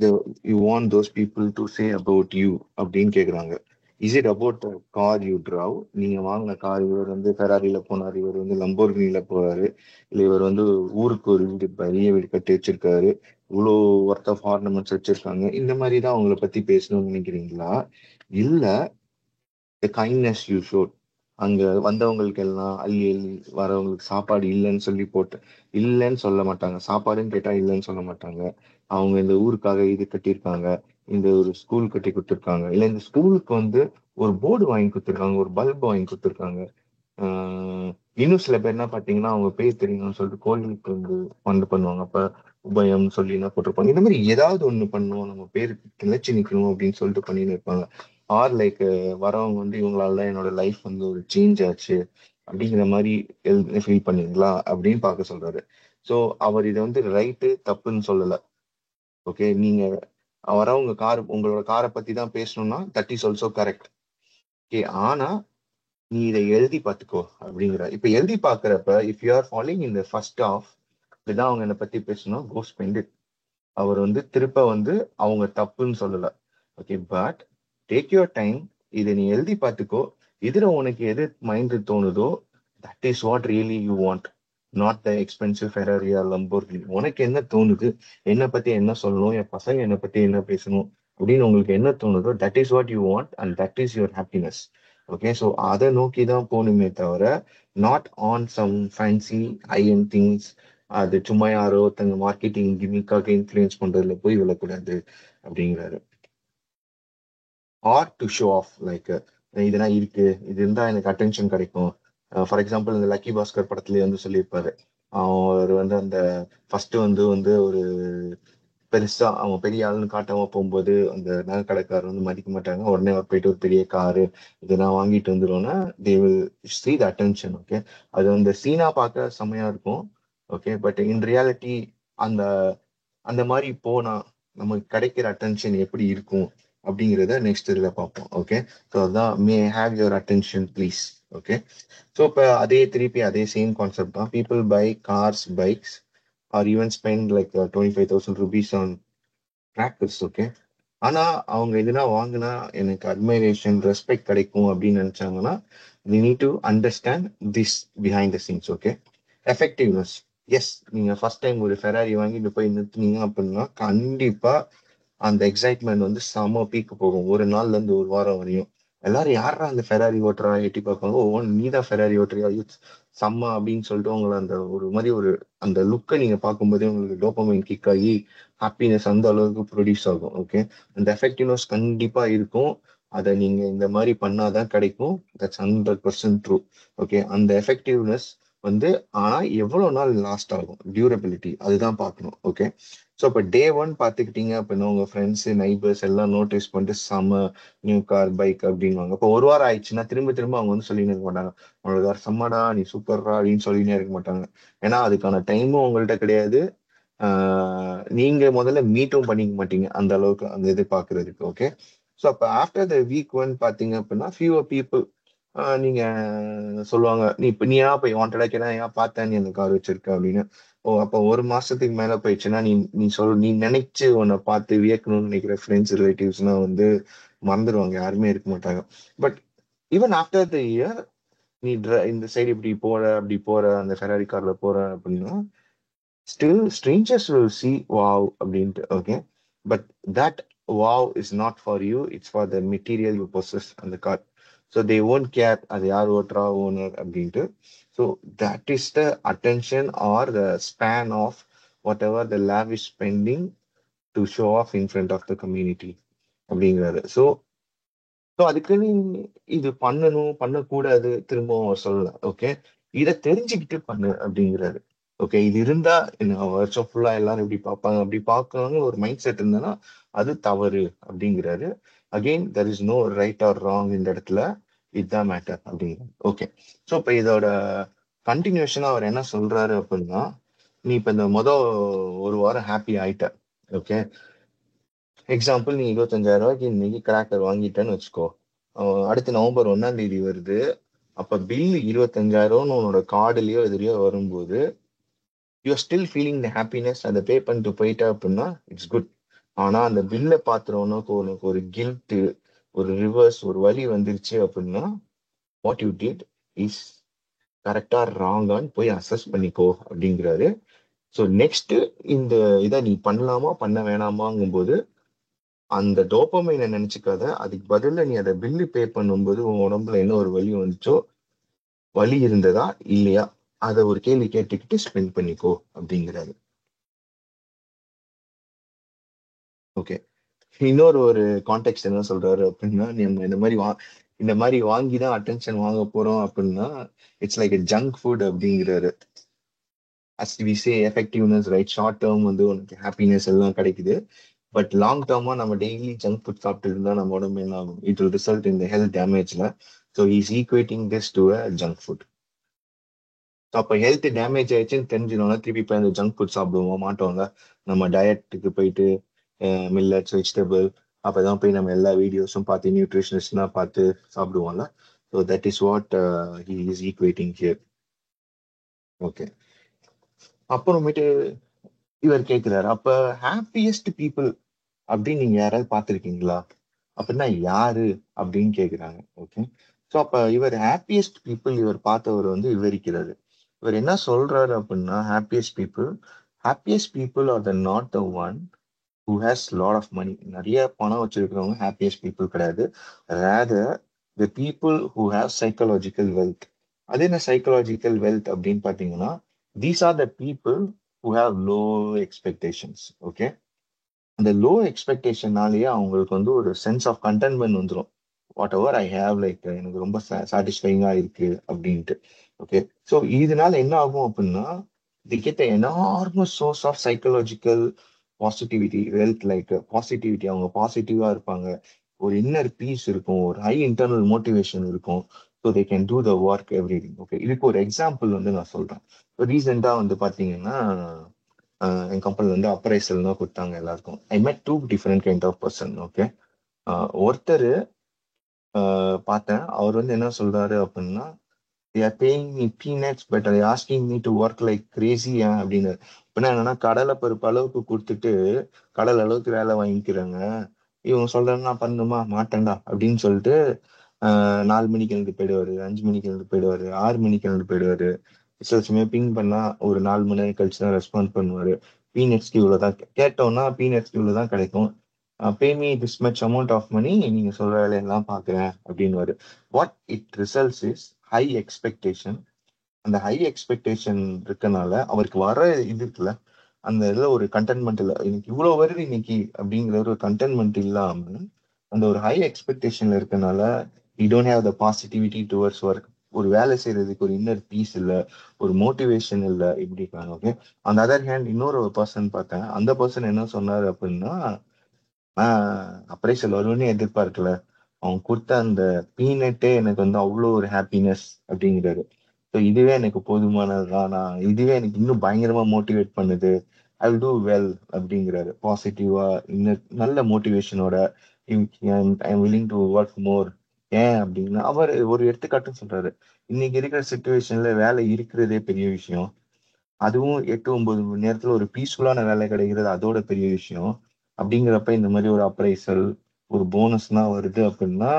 the you want those people to say about you அப்படின்னு கேக்குறாங்க. Is it about the car you draw? நீங்க வாங்கின கார், இவர் வந்து ஃபெராரியில போனாரு, இவர் வந்து லம்போர்கினில போறாரு, இல்ல இவர் வந்து ஊருக்கு ஒரு வீடு, பெரிய வீடு கட்டி வச்சிருக்காரு, இவ்வளோ ஒர்த் ஆஃப் ஆர்னமெண்ட்ஸ் வச்சிருக்காங்க, இந்த மாதிரி தான் அவங்கள பத்தி பேசணும்னு நினைக்கிறீங்களா? இல்ல the kindness you showed, அங்க வந்தவங்களுக்கு எல்லாம் அள்ளி அள்ளி வரவங்களுக்கு சாப்பாடு இல்லைன்னு சொல்லி போட்டு, இல்லைன்னு சொல்ல மாட்டாங்க, சாப்பாடுன்னு கேட்டா இல்லைன்னு சொல்ல மாட்டாங்க, அவங்க இந்த ஊருக்காக இது கட்டியிருக்காங்க, இந்த ஒரு ஸ்கூல் கட்டி கொடுத்துருக்காங்க, இல்ல இந்த ஸ்கூலுக்கு வந்து ஒரு போர்டு வாங்கி கொடுத்துருக்காங்க, ஒரு பல்ப் வாங்கி கொடுத்துருக்காங்க. இன்னும் சில பேர் என்ன பாத்தீங்கன்னா, அவங்க பேர் தெரியணும்னு சொல்லிட்டு கோயிலுக்கு வந்து ஃபண்ட் பண்ணுவாங்க. அப்ப உபயம் சொல்லி என்ன போட்டிருப்பாங்க, இந்த மாதிரி ஏதாவது ஒண்ணு பண்ணுவோம், நம்ம பேருக்கு நிலைச்சு நிக்கணும் அப்படின்னு சொல்லிட்டு பண்ணின்னு இருப்பாங்க. ஆர் லைக் வரவங்க வந்து இவங்களால தான் என்னோட லைஃப் வந்து ஒரு சேஞ்ச் ஆச்சு அப்படிங்கிற மாதிரி ஃபீல் பண்ணீங்களா அப்படின்னு பார்க்க சொல்றாரு. ஸோ அவர் இதை வந்து ரைட்டு தப்புன்னு சொல்லல. ஓகே, நீங்க வரவங்க கார், உங்களோட காரை பத்தி தான் பேசணும்னா that is also correct. Okay, ஆனா நீ இதை எழுதி பார்த்துக்கோ அப்படிங்கிற. இப்ப எழுதி பாக்குறப்ப இஃப் யூ ஆர் ஃபாலோயிங் இந்த ஃபர்ஸ்ட் ஆஃப், இதுதான் அவங்க என்னை பத்தி பேசணும், கோ ஸ்பெண்ட் இட். அவர் வந்து திருப்ப வந்து அவங்க தப்புன்னு சொல்லல. Okay, but take your time, இதை நீ எழுதி பார்த்துக்கோ. இதுல உனக்கு எது மைண்ட் தோணுதோ that is what really you want, not the expensive Ferrari or Lamborghini. உனக்கு என்ன தோணுது, என்னை பத்தி என்ன சொல்லணும், என் பசங்க என்னை பத்தி என்ன பேசணும் அப்படின்னு உங்களுக்கு என்ன தோணுதோ that is what you want and that is your happiness. Okay, so அதை நோக்கி தான் போகணுமே தவிர not on some fancy I and things. அது சும்மா யாரோ தங்க மார்க்கெட்டிங் கிமிக்காக இன்ஃப்ளூயன்ஸ் பண்றதுல போய் விழக்கூடாது அப்படிங்கிறாரு. Or to show off, like இதெல்லாம் இருக்கு, இது இருந்தா எனக்கு அட்டென்ஷன் கிடைக்கும். ஃபார் எக்ஸாம்பிள் இந்த லக்கி பாஸ்கர் படத்துலயே வந்து சொல்லியிருப்பாரு, அவர் வந்து அந்த ஃபர்ஸ்ட் வந்து வந்து ஒரு பெருசா அவன் பெரிய ஆளுன்னு காட்டாம போகும்போது அந்த நகைக்கடைக்காரர் வந்து மதிக்க மாட்டாங்க, உடனே அவர் போயிட்டு ஒரு பெரிய காரு இதெல்லாம் வாங்கிட்டு வந்துருவோம்னா they will see the attention. Okay, அது அந்த சீனா பார்க்க செம்மையா இருக்கும். ஓகே, பட் இன் ரியாலிட்டி அந்த அந்த மாதிரி போனா நமக்கு கிடைக்கிற அட்டென்ஷன் எப்படி இருக்கும் அப்படிங்கிறத நெக்ஸ்ட் இதுல பார்ப்போம். ஓகே, ஸோ அதான் may have your attention please. Okay, so இப்போ அதே திருப்பி அதே சேம் கான்செப்ட் தான், people buy cars, bikes are even spend like 25,000 rupees on tractors. Okay, ஆனா அவங்க இதெல்லாம் வாங்கினா எனக்கு அட்மைரேஷன் ரெஸ்பெக்ட் கிடைக்கும் அப்படின்னு நினைச்சாங்கன்னா they need to understand this behind the scenes. Okay, effectiveness. Yes, நீங்க ஃபர்ஸ்ட் டைம் ஒரு ஃபெராரி வாங்கிட்டு போய் நிறுத்துனீங்க அப்படின்னா கண்டிப்பா அந்த எக்ஸைட்மெண்ட் வந்து செம பீக்கு போகும், ஒரு நாள்ல இருந்து ஒரு வாரம் வரையும். எல்லாரும் யாரா அந்த ஃபெராரி ஓட்டுறா எட்டி பார்ப்பாங்க, ஓ நீ தான் ஃபெராரி ஓட்டுறியா, ஐயோ, செம்ம அப்படின்னு சொல்லிட்டு உங்களை அந்த ஒரு மாதிரி ஒரு அந்த லுக்கை நீங்க பார்க்கும்போதே உங்களுக்கு டோபமைன் கிக் ஆகி ஹாப்பினஸ் அந்த அளவுக்கு ப்ரொடியூஸ் ஆகும். ஓகே, அந்த எஃபெக்டிவ்னஸ் கண்டிப்பா இருக்கும். அதை நீங்க இந்த மாதிரி பண்ணாதான் கிடைக்கும், தட்ஸ் 100% ட்ரூ. ஓகே, அந்த எஃபெக்டிவ்னஸ் வந்து ஆனா எவ்வளவு நாள் லாஸ்ட் ஆகும், டியூரபிலிட்டி, அதுதான் பார்க்கணும். ஓகே, ஸோ இப்போ டே ஒன் பார்த்துக்கிட்டீங்க அப்படின்னா உங்க ஃப்ரெண்ட்ஸ் நைபர்ஸ் எல்லாம் நோட்டீஸ் பண்ணிட்டு செம்ம நியூ கார் பைக் அப்படின்வாங்க. இப்போ ஒரு வாரம் ஆயிடுச்சுன்னா திரும்ப திரும்ப அவங்க வந்து சொல்லின்னு இருக்க மாட்டாங்க, உங்களோட கார் செம்மடா, நீ சூப்பர்ரா அப்படின்னு சொல்லினே இருக்க மாட்டாங்க. ஏன்னா அதுக்கான டைமும் உங்கள்கிட்ட கிடையாது. நீங்க முதல்ல மீட்டும் பண்ணிக்க மாட்டீங்க அந்த அளவுக்கு அந்த இது பாக்குறதுக்கு. ஓகே, ஸோ அப்போ ஆஃப்டர் த வீக் ஒன் பாத்தீங்க அப்படின்னா ஃபியூவர் பீப்புள் நீங்க சொல்லுவாங்க, நீ இப்ப நீ ஏன் போய் வாண்டடா கேட்டா ஏன் பார்த்தேன் நீ அந்த கார் வச்சிருக்க அப்படின்னு. ஓ அப்ப ஒரு மாசத்துக்கு மேல போயிடுச்சுன்னா நீ நீ சொல் நீ நினைச்சு உன்னை பார்த்து வியக்கணும்னு நினைக்கிற ஃப்ரெண்ட்ஸ் ரிலேட்டிவ்ஸ்னா வந்து மறந்துடுவாங்க, யாருமே இருக்க மாட்டாங்க. But even after the year நீ இந்த சைடு இப்படி போற அப்படி போற அந்த ஃபெராரி கார்ல போற அப்படின்னா still strangers will see wow அப்படின்ட்டு. Okay, but that wow is not for you, it's for the material you possess அந்த car. So they won't care அது யார் ஓட்டுறா ஓனர் அப்படின்ட்டு. So that is the attention or the span of whatever the lavish spending to show off in front of the community அப்படிங்கிறாரு. So so அதுக்குன்னு இது பண்ணணும் பண்ணக்கூடாது திரும்பவும் அவர் சொல்லல. ஓகே, இதை தெரிஞ்சுக்கிட்டு பண்ணு அப்படிங்கிறாரு. ஓகே, இது இருந்தா என்ன வருஷம் ஃபுல்லா எல்லாரும் இப்படி பார்ப்பாங்க அப்படி பார்க்கணும்னு ஒரு மைண்ட் செட் இருந்ததுன்னா அது தவறு அப்படிங்கிறாரு. Again there is no right or wrong இந்த இடத்துல, இதுதான் மேட்டர் அப்படிங்கிறாரு. ஓகே, ஸோ இப்போ இதோட கண்டினியூஷனா அவர் என்ன சொல்றாரு அப்படின்னா, நீ இப்ப இந்த ஒரு வாரம் ஹாப்பி ஆயிட்ட. ஓகே, எக்ஸாம்பிள் நீ 25,000 ரூபாய்க்கு இன்னைக்கு கிராக்கர் வாங்கிட்டேன்னு வச்சுக்கோ. அடுத்து நவம்பர் 1ஆம் தேதி வருது, அப்ப பில் 25,000 உன்னோட கார்டுலயோ எதுலயோ வரும்போது you are still feeling the happiness. அதை பே பண்ணிட்டு போயிட்ட அப்படின்னா இட்ஸ் குட். ஆனா அந்த பில்லை பாத்துறவனுக்கு உனக்கு ஒரு கில்ட்டு, ஒரு ரிவர்ஸ், ஒரு வலி வந்துருச்சு அப்படின்னா வாட் யூ டிட் இஸ் கரெக்டா ராங்கான்னு போய் அசஸ் பண்ணிக்கோ அப்படிங்கிறாரு. ஸோ நெக்ஸ்ட் இந்த இதை நீ பண்ணலாமா பண்ண வேணாமாங்கும்போது அந்த டோப்பமைனை நினைச்சுக்காத. அதுக்கு பதிலா நீ அதை பில்லு பே பண்ணும்போது உன் உடம்புல என்ன ஒரு வலி வந்துச்சோ, வலி இருந்ததா இல்லையா, அதை ஒரு கேள்வி கேட்டுக்கிட்டு ஸ்பெண்ட் பண்ணிக்கோ அப்படிங்கிறாரு. ஓகே. இன்னொரு ஒரு கான்டெக்ட் என்ன சொல்றாரு அப்படின்னா, நம்ம இந்த மாதிரி வாங்கி தான் அட்டென்ஷன் வாங்க போறோம் அப்படின்னா இட்ஸ் லைக் ஜங்க் ஃபுட் அப்படிங்கிறாரு. As we say effectiveness right, short term வந்து உனக்கு ஹாப்பினஸ் எல்லாம் கிடைக்குது. பட் லாங் டேர்மா நம்ம டெய்லி ஜங்க் ஃபுட் சாப்பிட்டு இருந்தா நம்ம உடம்பு என்ன ஆகும்? It will result in health டேமேஜ்ல. So is equating this to a junk food. அப்போ ஹெல்த் டேமேஜ் ஆயிடுச்சுன்னு தெரிஞ்சிடணும்னா திருப்பி இப்போ இந்த ஜங்க் ஃபுட் சாப்பிடுவோம் மாட்டோங்க. நம்ம டயட்டுக்கு போயிட்டு மில்லட்ஸ், வெஜிடபிள், அப்பதான் போய் நம்ம எல்லா வீடியோஸும் பார்த்து நியூட்ரிஷனிஸ்ட்லாம் பார்த்து சாப்பிடுவோம்ல. So that is what he is equating here. Okay. அப்புறமேட்டு இவர் கேட்கிறாரு, அப்ப ஹாப்பியஸ்ட் பீப்புள் அப்படின்னு நீங்க யாராவது பார்த்திருக்கீங்களா அப்படின்னா யாரு அப்படின்னு கேக்குறாங்க. ஓகே. ஸோ அப்ப இவர் ஹாப்பியஸ்ட் பீப்புள் இவர் பார்த்தவர் வந்து விவரிக்கிறாரு. இவர் என்ன சொல்றாரு அப்படின்னா, happiest people are the not the one who has lot of money. நிறைய பணம் வச்சிருக்கிறவங்க ஹாப்பியஸ்ட் பீப்புள் கிடையாது. Rather the people who have psychological wealth. அது என்ன சைக்கலாஜிக்கல் வெல்த் அப்படின்னு பார்த்தீங்கன்னா, these are the people who have low expectations. Okay. அந்த low எக்ஸ்பெக்டேஷன்னாலேயே அவங்களுக்கு வந்து ஒரு சென்ஸ் ஆஃப் கண்டென்ட்மெண்ட் வந்துடும். Whatever I have, like எனக்கு ரொம்ப சாட்டிஸ்ஃபைங்கா இருக்கு அப்படின்ட்டு. ஓகே. ஸோ இதனால என்ன ஆகும் அப்படின்னா, the get enormous source of psychological positivity wealth. Like positivity, அவங்க பாசிட்டிவா இருப்பாங்க, ஒரு இன்னர் பீஸ் இருக்கும், ஒரு ஹை இன்டர்னல் மோட்டிவேஷன் இருக்கும். So they can do the work everyday. Okay. இதுக்கு ஒரு எக்ஸாம்பிள் வந்து நான் சொல்றேன். ரீசெண்டா வந்து பாத்தீங்கன்னா, என் கம்பெனில வந்து அப்ரைசல் தான் கொடுத்தாங்க எல்லாருக்கும். I met two different kind of person. Okay. ஒருத்தர் பார்த்தேன். அவர் வந்து என்ன சொல்றாரு அப்படின்னா, they are paying me peanuts but are asking me to work like crazy அப்படின்னு. அப்படின்னா என்னன்னா, கடலை பருப்பு அளவுக்கு கொடுத்துட்டு கடல் அளவுக்கு வேலை வாங்கிக்கிறாங்க. இவங்க சொல்றாங்க நான் பண்ணுமா மாட்டேன்டா அப்படின்னு சொல்லிட்டு 4 மணிக்கு எழுந்து போயிடுவாரு, 5 மணிக்கு எழுந்து போயிடுவாரு, 6 மணிக்கு எழுந்து போயிடுவாரு. சில சமயம் பிங் பண்ணா ஒரு 4 மணி நேரம் கழிச்சு தான் ரெஸ்பாண்ட் பண்ணுவாரு. பீனட்ஸ்க்கு இவ்வளவுதான் கேட்டோம்னா பீனட்ஸ்க்கு இவ்வளவுதான் கிடைக்கும். Pay me this much amount of money, நீங்க சொல்ற வேலையெல்லாம் பாக்குறேன் அப்படின்னு. What it results is high expectation. அந்த ஹை எக்ஸ்பெக்டேஷன் இருக்கனால அவருக்கு வர இது இருக்குல்ல, அந்த இதுல ஒரு கண்டென்ட்மெண்ட் இல்லை, இன்னைக்கு இவ்வளவு வருது இன்னைக்கு அப்படிங்கிற ஒரு கண்டென்ட்மெண்ட் இல்லாம அந்த ஒரு ஹை எக்ஸ்பெக்டேஷன்ல இருக்கனால you don't have the positivity towards work. ஒரு வேலை செய்யறதுக்கு ஒரு இன்னர் பீஸ் இல்ல, ஒரு மோட்டிவேஷன் இல்ல, இப்படி இருக்காங்க. ஓகே. அந்த அதர் ஹேண்ட் இன்னொரு பர்சன் பார்த்தேன். அந்த பர்சன் என்ன சொன்னாரு அப்படின்னா, அப்ரைசல் வரும்னு எதிர்பார்க்கல, அவங்க கொடுத்த அந்த பீனட்டே எனக்கு வந்து அவ்வளோ ஒரு ஹாப்பினஸ் அப்படிங்கிறாரு. ஸோ இதுவே எனக்கு போதுமானதுதான், நான் இதுவே எனக்கு இன்னும் பயங்கரமா மோட்டிவேட் பண்ணுது, ஐ வில் டூ வெல் அப்படிங்கிறாரு. பாசிட்டிவா இன்னும் நல்ல மோட்டிவேஷனோட I am willing to work more. ஏன் அப்படின்னா அவர் ஒரு எடுத்துக்காட்டும் சொல்றாரு. இன்னைக்கு இருக்கிற சுச்சுவேஷன்ல வேலை இருக்கிறதே பெரிய விஷயம், அதுவும் 8-9 மணி நேரத்துல ஒரு பீஸ்ஃபுல்லான வேலை கிடைக்கிறது அதோட பெரிய விஷயம். அப்படிங்கிறப்ப இந்த மாதிரி ஒரு அப்ரைசல், ஒரு போனஸ்லாம் வருது அப்படின்னா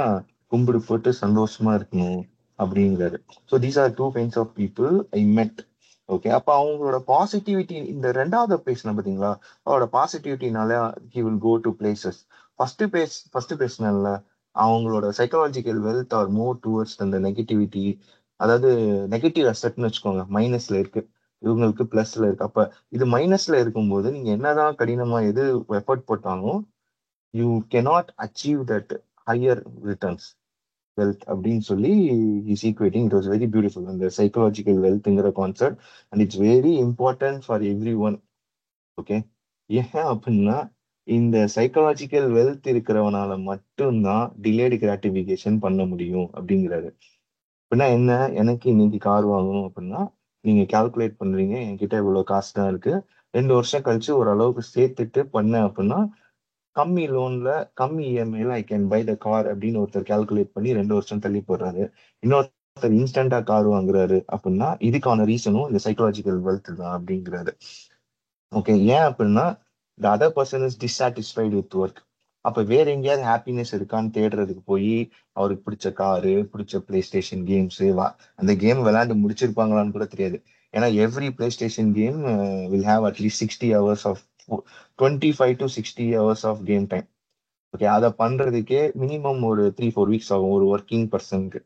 கும்பிடு போட்டு சந்தோஷமா இருக்கணும் அப்படிங்கிறாரு. So these are two kinds of people I met. Okay. அப்ப அவங்களோட பாசிட்டிவிட்டி, இந்த ரெண்டாவது பேசின பாத்தீங்களா, அவரோட பாசிட்டிவிட்டினால he will go to places. First பேசினல அவங்களோட psychological wealth are move towards அந்த நெகட்டிவிட்டி. அதாவது நெகட்டிவ் அசெட்னு வச்சுக்கோங்க, மைனஸ்ல இருக்கு, இவங்களுக்கு பிளஸ்ல இருக்கு. அப்ப இது மைனஸ்ல இருக்கும்போது நீங்க என்னதான் கடினமா எது எஃபர்ட் போட்டாலும் you cannot achieve that higher returns wealth அப்படின்னு சொல்லி is equating. It was very beautiful அந்த சைக்கலாஜிக்கல் வெல்த்ங்கிற concept. And it's very important for every one. Okay. ஏன் அப்படின்னா இந்த சைக்கலாஜிக்கல் வெல்த் இருக்கிறவனால மட்டும்தான் டிலேடு கிராட்டிபிகேஷன் பண்ண முடியும் அப்படிங்கிறாரு. அப்படின்னா என்ன, எனக்கு இன்னைக்கு கார் வாங்கணும் அப்படின்னா நீங்க கால்குலேட் பண்றீங்க, என்கிட்ட இவ்வளவு காசு தான் இருக்கு, 2 வருஷம் கழிச்சு ஓரளவுக்கு சேர்த்துட்டு பண்ணேன் அப்படின்னா கம்மி லோன்ல கம்மி இஎம்ஐல I can buy the car அப்படின்னு ஒருத்தர் கால்குலேட் பண்ணி 2 வருஷம் தள்ளி போடுறாரு. இன்னொரு இன்ஸ்டன்டா கார் வாங்குறாரு அப்படின்னா இதுக்கான ரீசனும் இந்த சைக்கலாஜிக்கல் வெல்த் தான் அப்படிங்கிறாரு. ஓகே, ஏன் அப்படின்னா the other person is dissatisfied with work. அப்ப வேற எங்கேயாவது ஹாப்பினஸ் இருக்கான்னு தேடுறதுக்கு போய் அவருக்கு பிடிச்ச காரு, பிடிச்ச பிளே ஸ்டேஷன் கேம்ஸ், அந்த கேம் விளையாண்டு முடிச்சிருப்பாங்களான்னு கூட தெரியாது. ஏன்னா every PlayStation game will have at least 60 hours of 25 to 60 hours of game time. Okay, அதை பண்றதுக்கே மினிமம் ஒரு 3-4 வீக்ஸ் ஆகும் ஒரு ஒர்க்கிங் பர்சனுக்கு.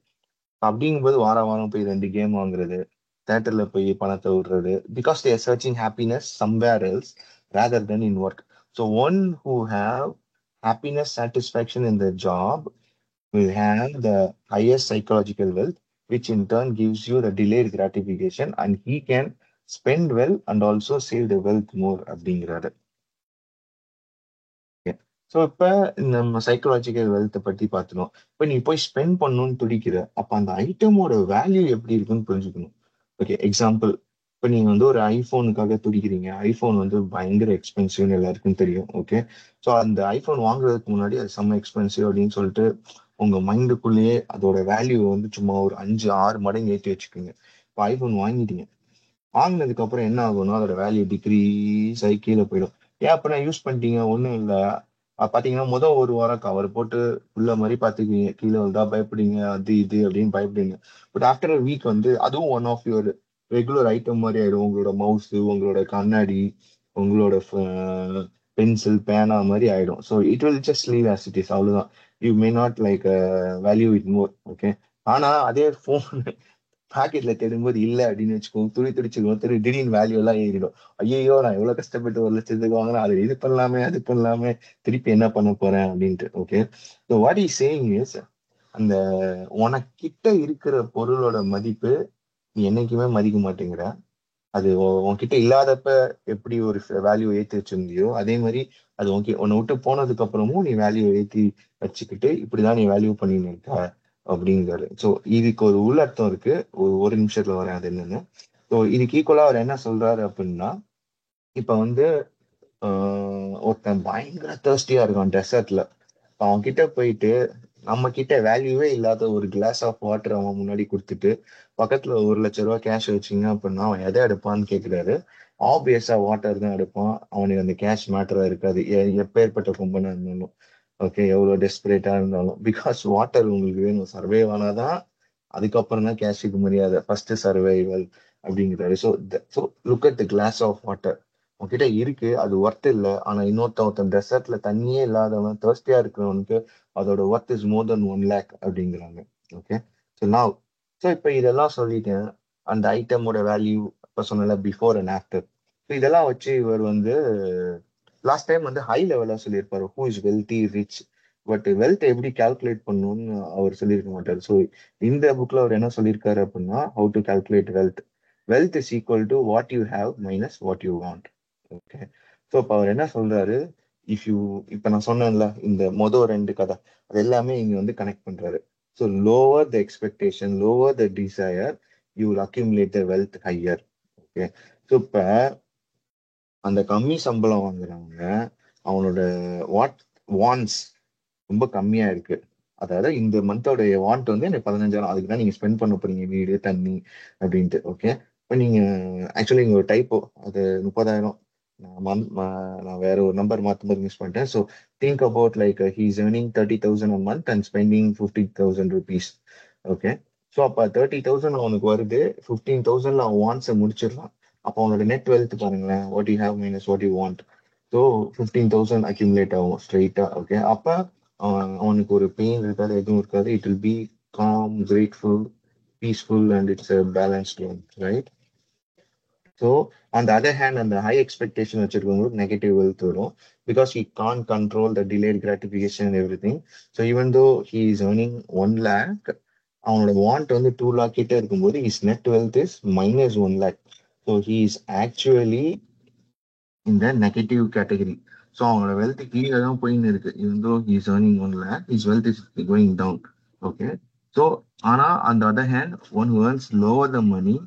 அப்படிங்கும்போது வாரம் வாரம் போய் 2 கேம் வாங்குறது, தேட்டர்ல போய் பணத்தை விடுறது, because they're searching happiness somewhere else rather then in work. So one who have happiness satisfaction in their job will have the highest psychological wealth, which in turn gives you the delayed gratification, and he can spend well and also save the wealth more அப்படிங்கிறாரு. So இப்போ நம்ம psychological வெல்த்தை பத்தி பார்த்துனோம். இப்போ நீ போய் spend பண்ணணும்னு துடிக்கிற, அப்போ அந்த ஐட்டமோட வேல்யூ எப்படி இருக்குன்னு புரிஞ்சுக்கணும். ஓகே, எக்ஸாம்பிள், இப்போ நீங்க வந்து ஒரு ஐஃபோனுக்காக துடிக்கிறீங்க. ஐஃபோன் வந்து பயங்கர எக்ஸ்பென்சிவ்னு எல்லாருக்கும் தெரியும். ஓகே, ஸோ அந்த ஐஃபோன் வாங்குறதுக்கு முன்னாடி அது செம்ம எக்ஸ்பென்சிவ் அப்படின்னு சொல்லிட்டு உங்க மைண்டுக்குள்ளேயே அதோட வேல்யூ வந்து சும்மா ஒரு 5-6 மடங்கு ஏற்றி வச்சுக்கோங்க. இப்போ ஐஃபோன் வாங்கிட்டீங்க, வாங்கினதுக்கு அப்புறம் என்ன ஆகும்னா அதோட வேல்யூ டிக்ரீஸ் ஆகி கீழே போயிடும். ஏன் அப்படின்னா யூஸ் பண்ணிட்டீங்க, ஒன்றும் இல்லை. பாத்தீங்கன்னா ஒரு வாரம் கவர் போட்டு உள்ள மாதிரி பாத்துக்குவீங்க, கீழே வந்தா பயப்படுங்க, அது இது அப்படின்னு பயப்படுங்க. பட் ஆஃப்டர் அ வீக் வந்து அதுவும் one of your regular item மாதிரி ஆயிடும். உங்களோட மவுஸ், உங்களோட கண்ணாடி, உங்களோட பென்சில், பேனா மாதிரி ஆயிடும். So it will just leave as it is, அவ்வளவுதான். You may not like value it more. Okay, ஆனா அதே ஃபோன் பாக்கெட்ல தேடும்போது இல்ல அப்படின்னு வச்சுக்கோங்க, துடி துடிச்சுக்கோங்க, திடீர்னு வேல்யூ எல்லாம் ஏறிடும். ஐயோ, நான் எவ்வளவு கஷ்டப்பட்டு 1 லட்சத்துக்கு வாங்கினா அது இது பண்ணலாமே, அது பண்ணலாமே, திருப்பி என்ன பண்ண போறேன் அப்படின்ட்டு. Okay, so what is saying is, அந்த உனக்கிட்ட இருக்கிற பொருளோட மதிப்பு நீ என்னைக்குமே மதிக்க மாட்டேங்கிற. அது உன்கிட்ட இல்லாதப்ப எப்படி ஒரு வேல்யூ ஏத்தி வச்சிருந்தியோ அதே மாதிரி அது உன்னை விட்டு போனதுக்கு அப்புறமும் நீ வேல்யூ ஏத்தி வச்சுக்கிட்டு இப்படிதான் நீ வேல்யூ பண்ணின்னு இருக்க அப்படிங்கிறாரு. ஸோ இதுக்கு ஒரு உள்ளர்த்தம் இருக்கு. ஒரு நிமிஷத்துல வரேன் அது என்னன்னு. ஸோ இதுக்கு ஈக்குவலா அவர் என்ன சொல்றாரு அப்படின்னா, இப்ப வந்து ஒருத்தன் பயங்கர தேர்ஸ்டியா இருக்கான் டெசர்ட்ல. அவன் கிட்ட போயிட்டு நம்ம கிட்ட வேல்யூவே இல்லாத ஒரு கிளாஸ் ஆஃப் வாட்டர் அவன் முன்னாடி கொடுத்துட்டு பக்கத்துல 1 லட்ச ரூபாய் கேஷ் வச்சிங்க அப்படின்னா அவன் எதை எடுப்பான்னு கேட்கிறாரு. ஆப்வியஸா வாட்டர் தான் எடுப்பான். அவனுக்கு அந்த கேஷ் மேட்டரா இருக்காது, எப்பேற்பட்ட கொம்பனா இருந்தாலும். ஓகே, எவ்வளவு டெஸ்பரேட்டா இருந்தாலும், பிகாஸ் வாட்டர் உங்களுக்கு வேணும். சர்வைவ் ஆனாதான் அதுக்கப்புறம் தான் கேஷுக்கு மரியாதை. ஃபர்ஸ்ட் சர்வைவல் அப்படிங்கிறாரு. So look at the glass of water. உன்கிட்ட இருக்கு, அது ஒர்த் இல்லை. ஆனா ஒருத்தன் டெசர்ட்ல தண்ணியே இல்லாதவன் தேர்ஸ்டியா இருக்கிறவனுக்கு அதோட worth is more then 1 lakh அப்படிங்கிறாங்க. ஓகே, ஸோ நான் இப்போ இதெல்லாம் சொல்லிட்டேன். அந்த ஐட்டமோட வேல்யூ இப்போ சொன்னல பிஃபோர் அண்ட் ஆஃப்டர். ஸோ இதெல்லாம் வச்சு இவர் வந்து லாஸ்ட் டைம் வந்து ஹை லெவலா சொல்லியிருப்பாரு, who is wealthy rich. But wealth எப்படி கால்குலேட் பண்ணணும்னு அவர் சொல்லியிருக்க மாட்டார். ஸோ இந்த புக்ல அவர் என்ன சொல்லியிருக்காரு அப்படின்னா, how to calculate wealth. Wealth is equal to what you have minus what you want. Okay, so இப்போ அவர் என்ன சொல்றாரு, இஃப் யூ இப்போ நான் சொன்னேன்ல இந்த மொதல் 2 கதை, அது எல்லாமே இங்க வந்து கனெக்ட் பண்றாரு. So lower the expectation, lower the desire, you will accumulate the wealth higher. Okay, so இப்போ அந்த கம்மி சம்பளம் வாங்குறவங்க அவனோட வாட் வான்ஸ் ரொம்ப கம்மியா இருக்கு. அதாவது இந்த மந்தோட வாண்ட் வந்து எனக்கு 15,000, அதுக்கு தான் நீங்க ஸ்பெண்ட் பண்ண போறீங்க, வீடு தண்ணி அப்படின்ட்டு. ஓகே, இப்போ நீங்க ஆக்சுவலி இங்க ஒரு டைப்போ, அது 30,000. நான் வேற ஒரு நம்பர் மாத்தும்போது மிஸ் பண்ணிட்டேன். So think about like he's earning 30,000 a month and spending 50,000 rupees. Okay, so அப்போ 30,000 அவனுக்கு வருது, 15,000 அவன் வான்ஸை முடிச்சிடலாம். அப்போ அவனோட நெட் வெல்த் பாருங்களேன், what you have minus what you want. So 15,000 accumulate ஆகும் ஸ்ட்ரெயிட்டா. ஓகே, அப்போ அவனுக்கு ஒரு பெயின் இருக்காது, எதுவும் இருக்காது. It will be calm, grateful, peaceful and it's a balanced one, right? So அந்த அதர் ஹேண்ட் அந்த ஹை எக்ஸ்பெக்டேஷன் வச்சிருக்கவங்களுக்கு நெகட்டிவ் வெல்த் வரும், because he can control the delayed gratification everything. So even though he is earning 1 lakh, அவனோட want வந்து 2 lakh கிட்ட இருக்கும்போது is net wealth is minus 1 lakh. So he is actually இந்த negative category. So அவங்களோட wealth கீழே தான் போயின்னு இருக்கு. even though he is earning 1 lakh, his wealth is going down. Okay, so ஆனா அந்த other hand one who earns lower the money,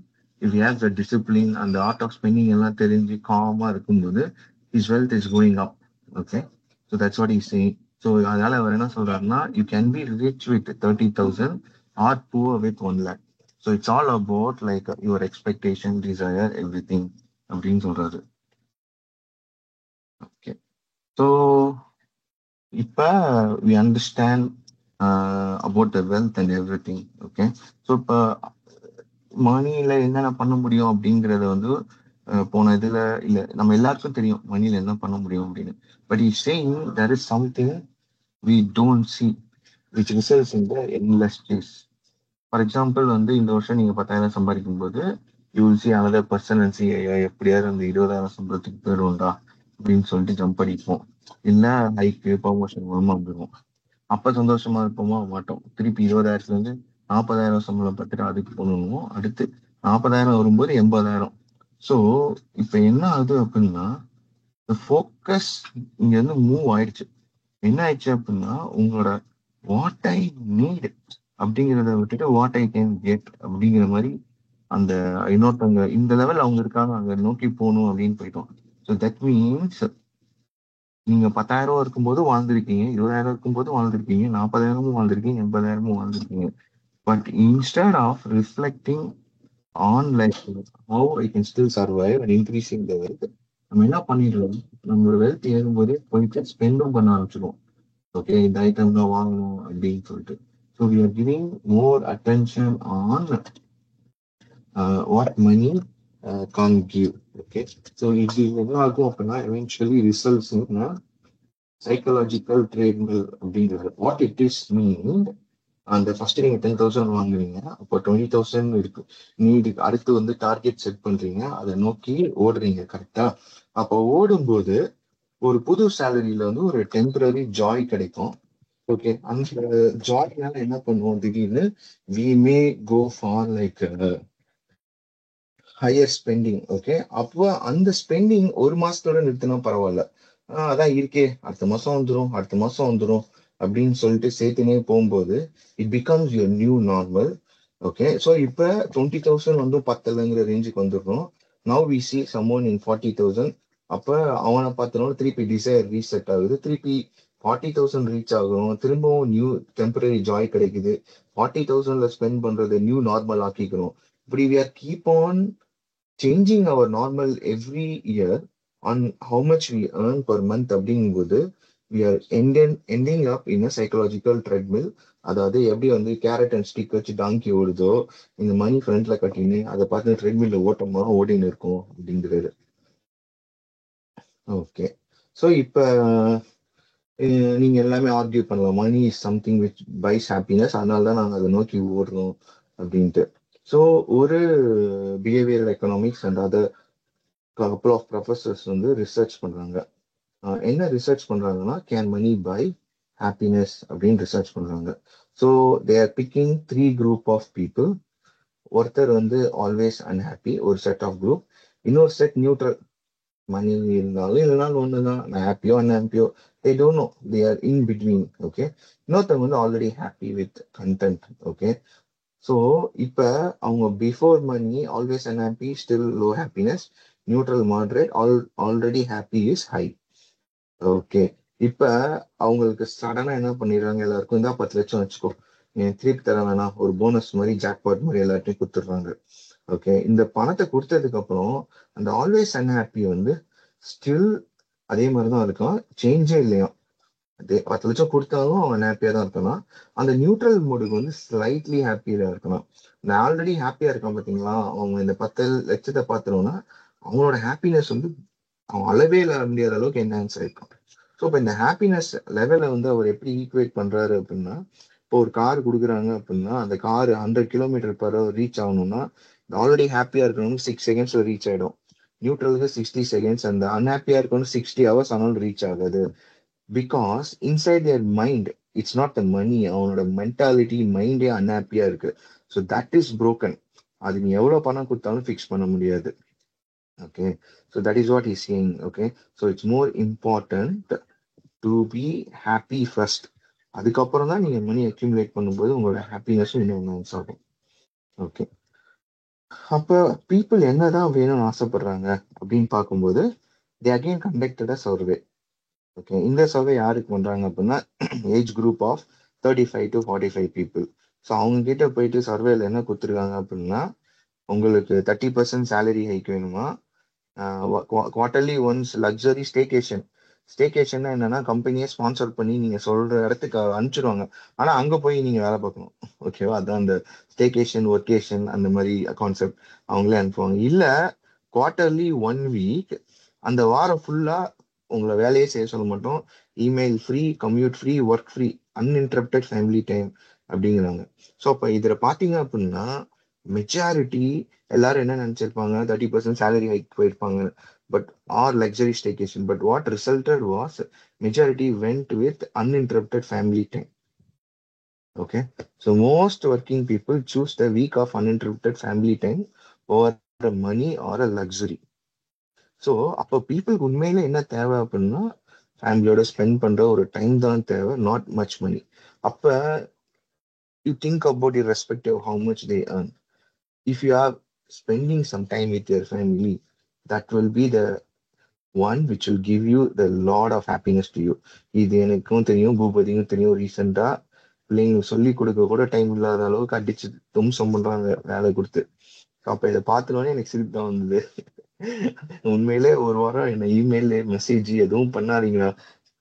if he has the discipline and the art of spending எல்லாம் தெரிஞ்சு gamma இருக்கும்போது his wealth is going up. Okay, so that's what he's saying. So அதனால அவர் என்ன சொல்றாருன்னா, you can be rich with 30,000 or poor with 1 lakh. So it's all about like your expectation desire everything அப்படின்னு சொல்றாரு. Okay, so இப்போ we understand about the wealth and everything. Okay, so இப்போ மணியில என்னென்ன பண்ண முடியும் அப்படிங்கறத வந்து போன இதுல இல்ல நம்ம எல்லாருக்கும் தெரியும் மணியில என்ன பண்ண முடியும் அப்படின்னு. But is saying there is something we don't see which results in the endless days. For example வந்து இந்த வருஷம் நீங்க 10,000 சம்பாதிக்கும் போது you will see another person and see எப்படியாவது அந்த 20,000 சம்பளத்துக்கு போயிடும்டா அப்படின்னு சொல்லிட்டு ஜம்ப் அடிப்போம். இல்ல ஹைக்கு ப்ரமோஷன் மூலமா வந்துடும். அப்ப சந்தோஷமா இருப்போமா மாட்டோம். திருப்பி 20,000த்துல இருந்து 40,000 சம்பளம் பார்த்துட்டு அதுக்கு போகணும். அடுத்து 40,000 வரும்போது 80,000. ஸோ இப்ப என்ன ஆகுது அப்படின்னா ஃபோக்கஸ் இங்க இருந்து மூவ் ஆயிடுச்சு. என்ன ஆயிடுச்சு அப்படின்னா உங்களோட வாட் ஐ நீட் அப்படிங்கிறத விட்டுட்டு வாட் ஐ கேன் கெட் அப்படிங்கிற மாதிரி அந்த இன்னொருத்தவங்க இந்த லெவல் அவங்க இருக்காங்க அங்க நோக்கி போகணும் அப்படின்னு போயிட்டோம். ஸோ தட் மீன்ஸ் நீங்க 10,000 இருக்கும்போது வாழ்ந்திருக்கீங்க, 20,000 இருக்கும்போது வாழ்ந்திருக்கீங்க, 40,000 வாழ்ந்திருக்கீங்க, 80,000 வாழ்ந்திருக்கீங்க. But instead of reflecting on like how I can still survive and increasing the wealth, நம்ம என்ன பண்ணிடுறோம், நம்மளோட வெல்த் ஏறும்போதே போயிட்டு ஸ்பெண்டும் பண்ண ஆரம்பிச்சிடுவோம். ஓகே, இந்த ஐட்டம் தான் வாங்கணும் அப்படின்னு சொல்லிட்டு. So we are giving more attention on what money can give. Okay, so இது என்ன ஆகும் அப்படின்னா எவென்ச்சுவலி ரிசல்ட்ஸ் சைக்கலாஜிக்கல் ட்ரேட்மில் அப்படிங்கிறது. வாட் இட் இஸ் மீன், அந்த ஃபர்ஸ்ட் நீங்க 10,000 வாங்குறீங்க, அப்போ 20,000 இருக்கு நீடு. அடுத்து வந்து டார்கெட் செட் பண்றீங்க, அதை நோக்கி ஓடுறீங்க கரெக்டா. அப்போ ஓடும்போது ஒரு புது சேலரியில வந்து ஒரு டெம்பரரி ஜாய் கிடைக்கும். ஓகே, அந்த ஜாய்னால என்ன பண்ணுவோம், திடீர்னு we may go for like higher spending. Okay, அப்போ அந்த ஸ்பெண்டிங் ஒரு மாசத்தோட நிறுத்தினா பரவாயில்ல. அதான் இருக்கே, அடுத்த மாசம் வந்துடும், அடுத்த மாசம் வந்துடும் அப்படின்னு சொல்லிட்டு சேர்த்துனே போகும்போது it becomes your new normal. Okay, so இப்போ 20,000 வந்து பத்தலைங்கிற ரேஞ்சுக்கு வந்துடுறோம். நவ் வி சி சம்மோன் இன் 40,000. அப்போ அவனை பார்த்தனோட திருப்பி டிசைர் ரீசெட் ஆகுது, திருப்பி 40,000 ரீச் ஆகும், திரும்பவும் நியூ டெம்பரரி ஜாய் கிடைக்குது. 40,000ல ஸ்பெண்ட் பண்றது நியூ நார்மல் ஆக்கிக்கிறோம். இப்படி we are keep on changing our normal every year on how much we earn per month அப்படிங்கும்போது we are ending up in a psychological treadmill. அதாவது எப்படி வந்து கேரட் அண்ட் ஸ்டிக் வச்சு டாங்கி ஓடுதோ, இந்த மணி ஃப்ரண்ட்ல கட்டின்னு அதை பார்த்து ட்ரெட்மில்ல ஓட்டமா ஓடின்னு இருக்கும் அப்படிங்கிறது. ஓகே, ஸோ இப்போ நீங்க எல்லாமே ஆர்கியூ பண்ணலாம், money is something which buys happiness, அதனால தான் நாங்கள் அதை நோக்கி ஓடுறோம் அப்படின்ட்டு. ஸோ ஒரு behavioural economics and other couple of professors வந்து ரிசர்ச் பண்றாங்க. என்ன ரிசர்ச் பண்றாங்கன்னா கேன் மணி பை ஹாப்பினஸ் அப்படின்னு ரிசர்ச் பண்றாங்க. So they are picking 3 group of people. ஒருத்தர் வந்து ஆல்வேஸ் அன்ஹாப்பி ஒரு செட் ஆஃப் குரூப், இன்னொரு செட் நியூட்ரல், மணி இருந்தாலும் இல்லைனாலும் ஒண்ணுதான், நான் ஹாப்பியோ அன்ஹாப்பியோ they don't know, they R in between. Okay, இன்னொருத்தவங்க வந்து already happy with content. Okay, so இப்போ அவங்க before money always unhappy still low happiness, neutral moderate, already happy is high. Okay, இப்ப அவங்களுக்கு சடனா என்ன பண்ணிடுறாங்க, எல்லாருக்கும் இந்த 10 லட்சம் வச்சுக்கோ, திருப்பி தர வேணாம், ஒரு போனஸ் மாதிரி ஜாக்பாட் மாதிரி எல்லார்ட்டையும் கொடுத்துடுறாங்க. ஓகே, இந்த பணத்தை கொடுத்ததுக்கு அப்புறம் அந்த ஆல்வேஸ் அன்ஹாப்பி வந்து ஸ்டில் அதே மாதிரிதான் இருக்கான், சேஞ்சே இல்லையா. அதே 10 லட்சம் கொடுத்தாலும் அவன் ஹாப்பியா தான் இருக்கானா. அந்த நியூட்ரல் மோடுக்கு வந்து ஸ்லைட்லி ஹாப்பியா இருக்கலாம். இந்த ஆல்ரெடி ஹாப்பியா இருக்கான் பாத்தீங்களா, அவங்க இந்த 10 லட்சத்தை பார்த்தோம்னா அவங்களோட ஹாப்பினஸ் வந்து அவன் அளவே முடியாத அளவுக்கு என்ஹான்ஸ் ஆயிருக்கும். ஸோ இப்போ இந்த ஹாப்பினஸ் லெவலை வந்து அவர் எப்படி ஈக்குவேட் பண்றாரு அப்படின்னா, இப்போ ஒரு கார் கொடுக்குறாங்க அப்படின்னா அந்த car 100 kilometre per hour reach ஆகணும்னா ஆல்ரெடி ஹாப்பியா இருக்கணும் 6 செகண்ட்ஸ்ல ரீச் ஆயிடும், நியூட்ரலுக்கு 60 செகண்ட்ஸ், அந்த அன்ஹாப்பியா இருக்கணும் 60 ஹவர்ஸ் ஆனாலும் ரீச் ஆகாது. Because inside their mind it's not the money, அவனோட மென்டாலிட்டி மைண்டே அன்ஹாப்பியா இருக்கு. So that is broken. அது நீ எவ்வளவு பணம் கொடுத்தாலும் ஃபிக்ஸ் பண்ண முடியாது. Okay, so that is what he's saying. Okay, so it's more important to be happy first. அதுக்கப்புறம் தான் நீங்க மணி அக்யூமுலேட் பண்ணும்போது உங்களோட ஹாப்பினஸும் இன்னும் என்ஹான்ஸ் ஆகும். ஓகே, அப்ப பீப்புள் என்னதான் வேணும்னு ஆசைப்படுறாங்க அப்படின்னு பார்க்கும்போது they again conducted a survey. Okay, இந்த சர்வே யாருக்கு பண்றாங்க அப்படின்னா age group of 35 to 45 people. So அவங்க கிட்ட போயிட்டு சர்வேல என்ன கொடுத்துருக்காங்க அப்படின்னா, உங்களுக்கு 30% சேலரி ஹைக் வேணுமா, quarterly once luxury staycation. Staycation என்னன்னா கம்பெனியே ஸ்பான்சர் பண்ணி நீங்க சொல்ற இடத்துக்கு அனுப்பிச்சிடுவாங்க. ஆனா அங்க போய் நீங்க வேலை பார்க்கணும். ஓகேவா? அதான் அந்த ஸ்டேகேஷன் ஒர்க்கேஷன் அந்த மாதிரி கான்செப்ட். அவங்களே அனுப்புவாங்க. இல்ல குவார்டர்லி 1 வீக் அந்த வாரம் ஃபுல்லா உங்களை வேலையே செய்ய சொல்ல மாட்டோம். Email free, commute free, work free, uninterrupted family time அப்படிங்கிறாங்க. ஸோ அப்ப இதுல பாத்தீங்க அப்படின்னா மெஜாரிட்டி எல்லாரும் என்ன நினைச்சிருப்பாங்க, 30% சேலரி ஹைக் போயிருப்பாங்க, but or luxury staycation. But what resulted was majority went with uninterrupted family time. Okay, so most working people choose the week of uninterrupted family time over money or a luxury. So அப்போ பீப்புளுக்கு உண்மையில என்ன தேவை அப்படின்னா ஃபேமிலியோட spend பண்ற ஒரு time தான் தேவை, நாட் மச் மணி. அப்ப you think about irrespective how much they earn. If you are spending some time with your family, that will be the one which will give you the lot of happiness to you. இது எனக்கும் தெரியும், பூபதியும் தெரியும். ரீசெண்டா பிள்ளைங்களுக்கு சொல்லி கொடுக்க கூட time இல்லாத அளவுக்கு அடிச்சு தும்சம் பண்றாங்க வேலை கொடுத்து. அப்ப இதை பார்த்துனோடனே எனக்கு சிரிப்பு தான் வந்தது. உண்மையிலே ஒரு வாரம் என்ன இமெயில் மெசேஜ் எதுவும் பண்ணாதீங்களா,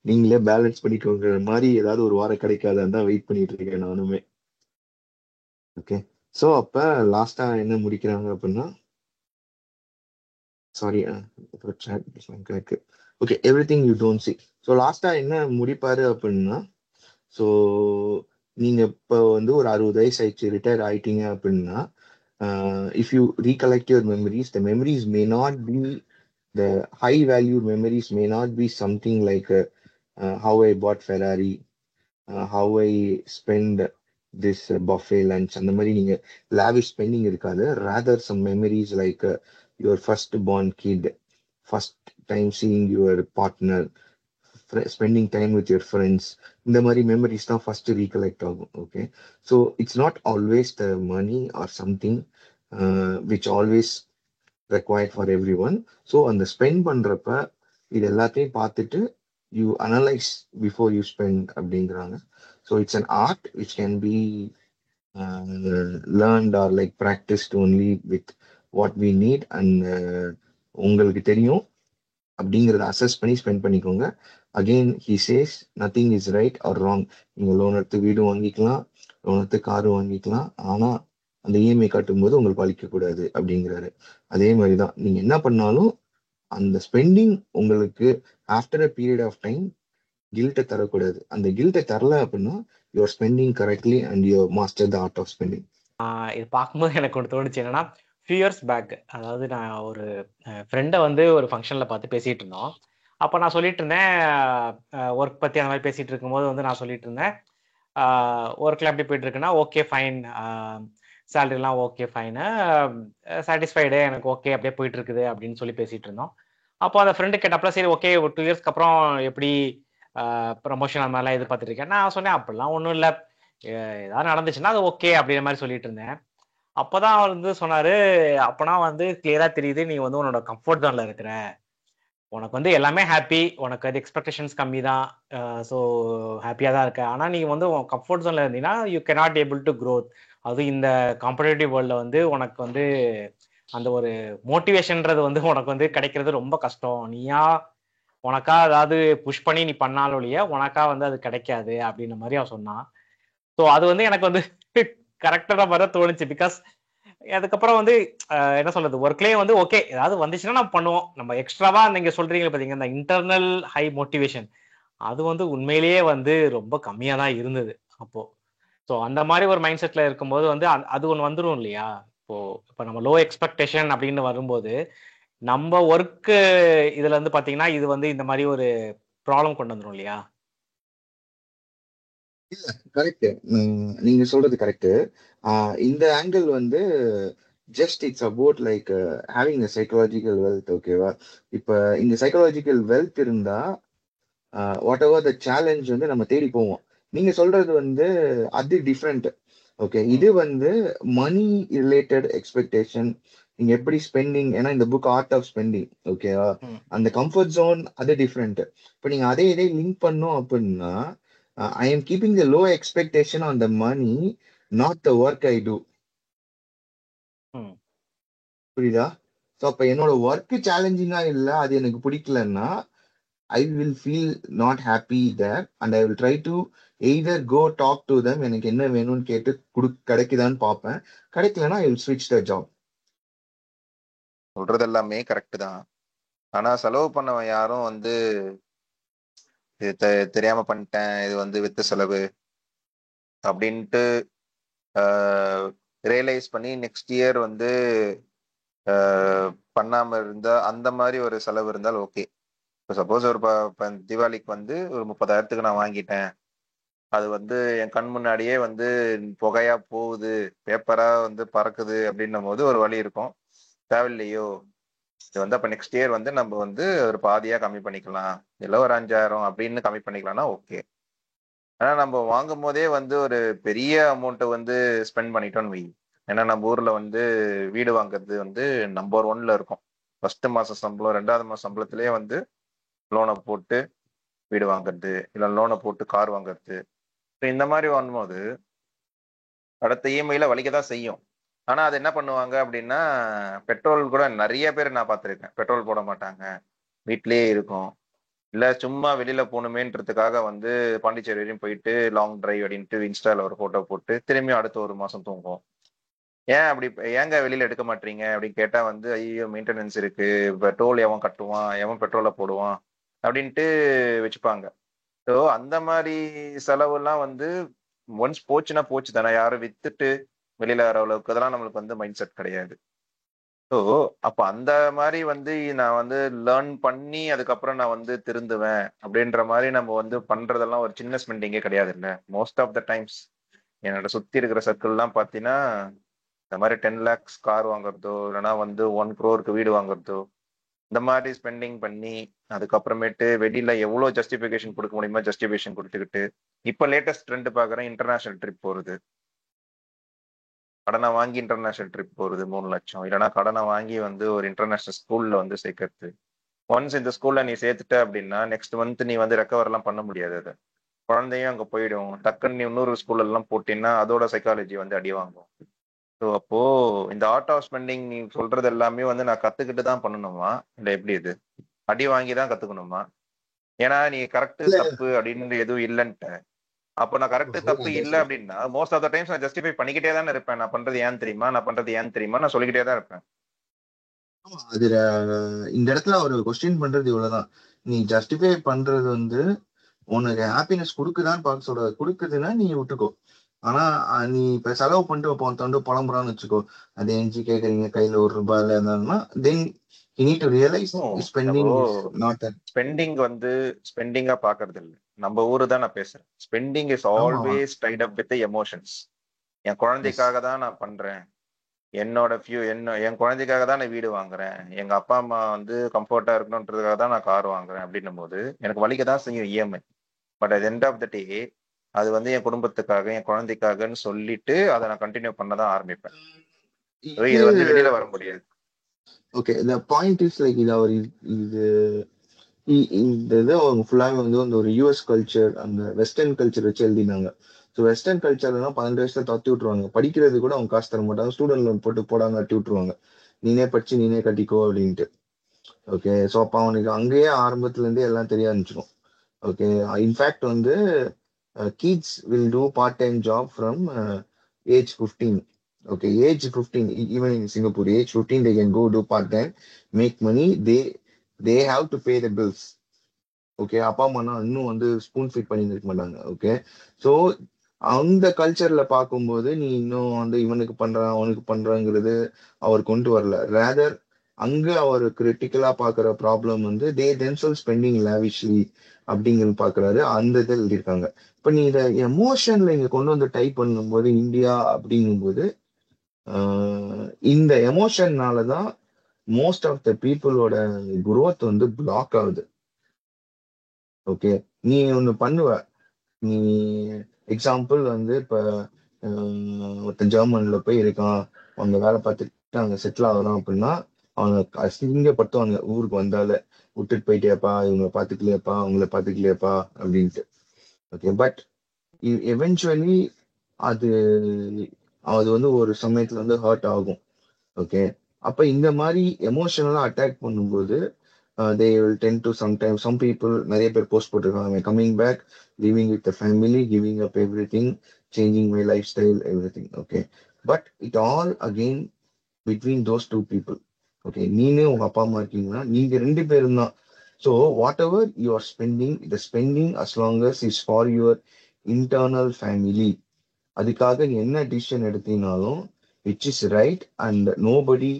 நீங்களே பேலன்ஸ் பண்ணிக்கோங்க மாதிரி ஏதாவது ஒரு வாரம் கிடைக்காதான் தான் வெயிட் பண்ணிட்டு இருக்கேன் நானுமே. ஓகே, ஸோ அப்ப லாஸ்டா என்ன முடிக்கிறாங்க அப்படின்னா, சாரி இருக்கு. Okay, every thing you don't see. So லாஸ்டா என்ன முடிப்பாரு அப்படின்னா, ஸோ நீங்க இப்போ வந்து ஒரு 60 வயசு ஆயிடுச்சு, ரிட்டையர் ஆயிட்டீங்க அப்படின்னா, if you recollect your memories, the memories may not be the high value memories, may not be something like how I bought Ferrari, how I spend this buffet lunch, அந்த மாதிரி நீங்க லாவிஷ் ஸ்பெண்டிங் இருக்காது. Rather some memories like your first born kid, first time seeing your partner, spending time with your friends. இந்த மாதிரி memories தான் first recollect ஆகும். Okay, so it's not always the money are something which always required for every one. So அந்த spend பண்றப்ப இது எல்லாத்தையும் பார்த்துட்டு you analyse before you spend அப்படிங்கிறாங்க. So it's an art which can be learnt or like practised only with what we need. And உங்களுக்கு தெரியும் அப்படிங்கிறத assess பண்ணி ஸ்பெண்ட் பண்ணிக்கோங்க. Again he says nothing is right or wrong. நீங்க loan எடுத்து வீடு வாங்கிக்கலாம், லோன் எடுத்து காரு வாங்கிக்கலாம், ஆனா அந்த இஎம்ஐ கட்டும்போது உங்களுக்கு பழிக்க கூடாது அப்படிங்கிறாரு. அதே மாதிரிதான் நீங்க என்ன பண்ணாலும் அந்த ஸ்பெண்டிங் உங்களுக்கு after a period of time கில்ட்டை தரக்கூடாது. அந்த கில்ட்டை தரல அப்படின்னா you're spending correctly and you master the art of spending. இது பார்க்கும்போது எனக்கு ஒன்று தோணுச்சு என்னன்னா, ஃபியூ இயர்ஸ் பேக், அதாவது நான் ஒரு ஃப்ரெண்டை வந்து ஒரு ஃபங்க்ஷனில் பார்த்து பேசிகிட்டு இருந்தோம். அப்போ நான் சொல்லிட்டு இருந்தேன், ஒர்க் பற்றி அந்த மாதிரி பேசிகிட்டு இருக்கும்போது வந்து நான் சொல்லிட்டு இருந்தேன், ஒர்க்கில் எப்படி போயிட்டு இருக்குன்னா ஓகே ஃபைன், சேலரிலாம் ஓகே ஃபைனு, சாட்டிஸ்ஃபைடு, எனக்கு ஓகே அப்படியே போயிட்டு இருக்குது அப்படின்னு சொல்லி பேசிகிட்டு இருந்தோம். அப்போ அந்த ஃப்ரெண்டு கேட்டப்பல சரி ஓகே ஒரு 2 இயர்ஸ்க்கு அப்புறம் எப்படி ப்ரமோஷன் அந்த மாதிரிலாம் எதிர்பார்த்துட்டு இருக்கேன். நான் சொன்னேன் அப்படிலாம் ஒன்றும் இல்லை, ஏதாவது நடந்துச்சுன்னா அது ஓகே அப்படிங்கிற மாதிரி சொல்லிட்டு இருந்தேன். அப்பதான் அவர் வந்து சொன்னாரு, அப்பனா வந்து கிளியரா தெரியுது நீ வந்து உன்னோட கம்ஃபர்ட் ஜோன்ல இருக்கிற, உனக்கு வந்து எல்லாமே ஹாப்பி, உனக்கு அது எக்ஸ்பெக்டேஷன்ஸ் கம்மி தான், ஸோ ஹாப்பியாக தான் இருக்க. ஆனால் நீங்கள் வந்து உன் கம்ஃபர்ட் ஜோன்ல இருந்தீங்கன்னா you cannot able to growth. அது இந்த காம்படேட்டிவ் வேர்ல்டில் வந்து உனக்கு வந்து அந்த ஒரு மோட்டிவேஷன்ன்றது வந்து உனக்கு வந்து கிடைக்கிறது ரொம்ப கஷ்டம். நீயா உனக்கா அதாவது புஷ் பண்ணி நீ பண்ணாலும் ஒழிய உனக்கா வந்து அது கிடைக்காது அப்படின்ற மாதிரி அவன் சொன்னான். ஸோ அது வந்து எனக்கு வந்து கரெக்டான மாதிரி தான் தோணுச்சு. பிகாஸ் அதுக்கப்புறம் வந்து என்ன சொல்றது, ஒர்க்லேயே வந்து ஓகே ஏதாவது வந்துச்சுன்னா நம்ம பண்ணுவோம். நம்ம எக்ஸ்ட்ராவா நீங்க சொல்றீங்க பாத்தீங்க இந்த இன்டர்னல் ஹை மோட்டிவேஷன், அது வந்து உண்மையிலேயே வந்து ரொம்ப கம்மியா தான் இருந்தது அப்போ. ஸோ அந்த மாதிரி ஒரு மைண்ட் செட்ல இருக்கும்போது வந்து அது ஒன்று வந்துடும் இல்லையா. இப்போ நம்ம லோ எக்ஸ்பெக்டேஷன் அப்படின்னு வரும்போது நம்ம ஒர்க்கு இதுல இருந்து பாத்தீங்கன்னா இது வந்து இந்த மாதிரி ஒரு ப்ராப்ளம் கொண்டு வந்துடும் இல்லையா. இல்ல, கரெக்ட். நீங்க சொல்றது கரெக்ட். இந்த ஆங்கிள் வந்து just it's about like having a psychological wealth. ஓகேவா? இப்ப இந்த சைக்கலாஜிக்கல் வெல்த் இருந்தா வாட் எவர் த சேலஞ்ச் வந்து நம்ம தேடி போவோம். நீங்க சொல்றது வந்து அது டிஃப்ரெண்ட். ஓகே, இது வந்து மணி ரிலேட்டட் எக்ஸ்பெக்டேஷன். நீங்க எப்படி ஸ்பெண்டிங், ஏன்னா இந்த புக் ஆர்ட் ஆஃப் ஸ்பெண்டிங், ஓகேவா? அந்த கம்ஃபர்ட் ஜோன் அது டிஃப்ரெண்ட். இப்போ நீங்க அதே இதே லிங்க் பண்ணோம் அப்படின்னா I am keeping the low expectation on the money, not the work I do. Hmm. புரியுதா? ஸோ அப்ப என்னோட ஒர்க் சேலஞ்சிங்கா இல்ல, அது எனக்கு பிடிக்கலன்னா I will feel not happy there and I will try to either go talk to them, எனக்கு என்ன வேணும்னு கேட்டு கிடைக்குதான்னு பார்ப்பேன். கிடைக்கலன்னா ஐ வில் ஸ்விட்ச் த ஜாப். சொல்றது எல்லாமே கரெக்ட் தான். ஆனா செலவு பண்ணவன் யாரும் வந்து இது தெரியாம பண்ணிட்டேன், இது வந்து வித்து செலவு அப்படின்ட்டு ரியலைஸ் பண்ணி நெக்ஸ்ட் இயர் வந்து பண்ணாம இருந்தா அந்த மாதிரி ஒரு செலவு இருந்தால் ஓகே. இப்போ சப்போஸ் ஒரு தீபாவளிக்கு வந்து ஒரு 30,000க்கு நான் வாங்கிட்டேன், அது வந்து என் கண் முன்னாடியே வந்து புகையா போகுது, பேப்பரா வந்து பறக்குது அப்படின்னும் போது ஒரு வழி இருக்கும். தேவையில்லையோ, இது வந்து அப்ப நெக்ஸ்ட் இயர் வந்து நம்ம வந்து ஒரு பாதியா கம்மி பண்ணிக்கலாம், இல்லை ஒரு 5,000 அப்படின்னு கம்மி பண்ணிக்கலாம்னா ஓகே. ஆனா நம்ம வாங்கும் போதே வந்து ஒரு பெரிய அமௌண்ட்டை வந்து ஸ்பெண்ட் பண்ணிட்டோம்னு வை. ஏன்னா நம்ம ஊர்ல வந்து வீடு வாங்குறது வந்து நம்பர் 1ல இருக்கும். ஃபர்ஸ்ட் மாச சம்பளம், 2வது மாச சம்பளத்திலேயே வந்து லோனை போட்டு வீடு வாங்குறது, இல்லை லோனை போட்டு கார் வாங்குறது. இந்த மாதிரி வாங்கும்போது அடுத்த இஎம்ஐல வலிக்க தான் செய்யும். ஆனா அது என்ன பண்ணுவாங்க அப்படின்னா, பெட்ரோல் கூட நிறைய பேர் நான் பார்த்துருக்கேன், பெட்ரோல் போட மாட்டாங்க, வீட்லயே இருக்கும். இல்ல சும்மா வெளியில போகணுமேன்றதுக்காக வந்து பாண்டிச்சேரி வரையும் போயிட்டு லாங் டிரைவ் அப்படின்ட்டு இன்ஸ்டால ஒரு போட்டோ போட்டு திரும்பியும் அடுத்த ஒரு மாசம் தூங்கும். ஏன் அப்படி ஏங்க வெளியில எடுக்க மாட்டீங்க அப்படின்னு கேட்டா வந்து ஐயோ மெயின்டெனன்ஸ் இருக்கு, பெட்ரோல் எவன் கட்டுவான், எவன் பெட்ரோலை போடுவான் அப்படின்ட்டு வச்சுப்பாங்க. ஸோ அந்த மாதிரி செலவுலாம் வந்து ஒன்ஸ் போச்சுன்னா போச்சு தானே, யாரும் வித்துட்டு வெளியில வர அளவுக்கு அதெல்லாம் நம்மளுக்கு வந்து மைண்ட் செட் கிடையாது. ஸோ அப்ப அந்த மாதிரி வந்து நான் வந்து லேர்ன் பண்ணி அதுக்கப்புறம் நான் வந்து திருந்துவேன் அப்படின்ற மாதிரி நம்ம வந்து பண்றதெல்லாம் ஒரு சின்ன ஸ்பெண்டிங்கே கிடையாது இல்லை. மோஸ்ட் ஆஃப் த டைம்ஸ் என்னோட சுத்தி இருக்கிற சர்க்கிள்லாம் பார்த்தீங்கன்னா இந்த மாதிரி 10 lakhs கார் வாங்குறதோ இல்லைன்னா வந்து 1 crore வீடு வாங்குறதோ இந்த மாதிரி ஸ்பெண்டிங் பண்ணி அதுக்கப்புறமேட்டு வெளியில எவ்வளவு ஜஸ்டிஃபிகேஷன் கொடுக்க முடியுமோ ஜஸ்டிஃபிகேஷன் கொடுத்துக்கிட்டு இப்போ லேட்டஸ்ட் ட்ரெண்ட் பாக்குறேன், இன்டர்நேஷனல் ட்ரிப் போறது. கடனை வாங்கி இன்டர்நேஷனல் ட்ரிப் போறது 3 லட்சம், இல்லைன்னா கடனை வாங்கி வந்து ஒரு இன்டர்நேஷனல் ஸ்கூல்ல வந்து சேர்க்கறது. ஒன்ஸ் இந்த ஸ்கூல்ல நீ சேர்த்துட்ட அப்படின்னா நெக்ஸ்ட் மந்த் நீ வந்து ரெக்கவர் எல்லாம் பண்ண முடியாது. அது குழந்தையும் அங்க போயிடும். டக்குன்னு நீ இன்னொரு ஸ்கூல்ல எல்லாம் போட்டீங்கன்னா அதோட சைக்காலஜி வந்து அடி வாங்கும். ஸோ அப்போ இந்த ஆர்ட் ஆஃப் ஸ்பெண்டிங் நீ சொல்றது எல்லாமே வந்து நான் கத்துக்கிட்டு தான் பண்ணணுமா, இல்லை எப்படி இது அடி வாங்கி தான் கத்துக்கணுமா? ஏன்னா நீ கரெக்ட் இல்ல தப்பு அப்படின்னு எதுவும் இல்லைன்ட்டு, அப்போ நான் கரெக்ட் தப்பு இல்லை அப்படின்னா மோஸ்ட் ஆஃப் த டைம்ஸ் நான் ஜஸ்டிஃபை பண்ணிக்கிட்டே தானே இருப்பேன். நான் பண்றது ஏன் தெரியுமா, நான் பண்றது ஏன் தெரியுமா, நான் சொல்லிக்கிட்டே தான் இருப்பேன். ஆமா, அதுல இந்த இடத்துல ஒரு கொஸ்டின் பண்றது இவ்வளவுதான். நீ ஜஸ்டிஃபை பண்றது வந்து உனக்கு ஹாப்பினஸ் கொடுக்குதான்னு பார்க்க சொல்றது. கொடுக்குதுன்னா நீ விட்டுக்கோ. ஆனா நீ இப்ப செலவு பண்ணிட்டு தொண்டு புலம்புறான்னு வச்சுக்கோ, அது எஞ்சி கேக்குறீங்க கையில ₹1 இருந்தாங்கன்னா then you need to realise spending is not that. Spending வந்து ஸ்பெண்டிங்கா பாக்குறது இல்லை. நம்ம ஊரு தான் நான் பேசுறேன். ஸ்பெண்டிங் இஸ் ஆமா, always tied up with emotions. என் எஸ், குழந்தைக்காக தான் நான் பண்றேன், என்னோட என் குழந்தைக்காக தான் நான் வீடு வாங்குறேன், எங்க அப்பா அம்மா வந்து கம்ஃபர்ட்டா இருக்கணுன்றதுக்காக தான் நான் கார் வாங்குறேன் அப்படின்னும் போது எனக்கு வலிக்க தான் செய்யும் EMI. But at the end of the day அது வந்து என் குடும்பத்துக்காக என் குழந்தைக்காகன்னு சொல்லிட்டு அதை நான் கண்டினியூ பண்ணதான் ஆரம்பிப்பேன். இது இது வந்து வெளியில வர முடியாது. Okay. the point is like இது அவர் இது இந்த இது அவங்க ஃபுல்லாவே வந்து அந்த ஒரு யூஎஸ் கல்ச்சர், அந்த வெஸ்டர்ன் கல்ச்சர் வச்சு எழுதினாங்க. ஸோ வெஸ்டர்ன் கல்ச்சர்லாம் 12 வயசுல தத்தி விட்டுருவாங்க. படிக்கிறது கூட அவங்க காசு தர மாட்டாங்க, ஸ்டூடெண்ட் லோன் போட்டு போடாங்க கட்டி விட்டுருவாங்க, நீனே படிச்சு நீனே கட்டிக்கோ அப்படின்ட்டு. ஓகே. ஸோ அப்போ அவனுக்கு அங்கேயே ஆரம்பத்துல இருந்தே எல்லாம் தெரிய ஆரம்பிச்சிடும். ஓகே. இன்ஃபேக்ட் வந்து kids will do part time job from age 15. Okay, age 15, even in Singapore age 15 they can go do part time, make money, they have to pay the bills. Okay. அப்பா அம்மா இன்னும் வந்து spoon feet பண்ணி இருக்க மாட்டாங்க. Okay. So அந்த கல்ச்சர்ல பார்க்கும்போது நீ இன்னும் வந்து இவனுக்கு பண்றான் அவனுக்கு பண்றாங்கிறது அவர் கொண்டு வரல. ரேதர் அங்க அவர் கிரிட்டிக்கலா பாக்குற ப்ராப்ளம் வந்து தே தென்செல் ஸ்பெண்டிங் லாவிஷ்லி அப்படிங்கிறது பாக்குறாரு. அந்த இதில் எழுதியிருக்காங்க. இப்ப நீ இதை எமோஷன்ல இங்க கொண்டு வந்து டைப் பண்ணும்போது இந்தியா அப்படிங்கும்போது இந்த எமோஷன்னாலதான் மோஸ்ட் ஆஃப் த பீப்புளோட குரோத் வந்து பிளாக் ஆகுது. ஓகே. நீ ஒண்ணு பண்ணுவ, நீ எக்ஸாம்பிள் வந்து இப்ப ஒருத்தன் ஜெர்மன்ல போய் இருக்கான், அவங்க வேலை பார்த்துட்டு அங்க செட்டில் ஆகுறான் அப்படின்னா அவங்க அசிங்கப்படுத்துவாங்க ஊருக்கு வந்தால, விட்டுட்டு போயிட்டேப்பா, இவங்க பாத்துக்கலையப்பா அவங்கள பாத்துக்கலையப்பா அப்படின்ட்டு. ஓகே. பட் எவென்ச்சுவலி அது அது வந்து ஒரு சமயத்துல வந்து ஹர்ட் ஆகும். ஓகே, அப்ப இந்த மாதிரி எமோஷனலா அட்டாக் பண்ணும்போது they will tend to sometimes some people நிறைய பேர் போஸ்ட் போட்டிருக்காங்க coming back living with the family giving up everything changing my lifestyle everything. Okay, but it all again between those two people. Okay, நீனே உங்க அப்பா அம்மா இருக்கீங்கன்னா நீங்க ரெண்டு பேரும் தான். So whatever you are spending the spending as long as is for your internal family. அதுக்காக நீ என்ன decision எடுத்தீங்கனாலும் which is right and nobody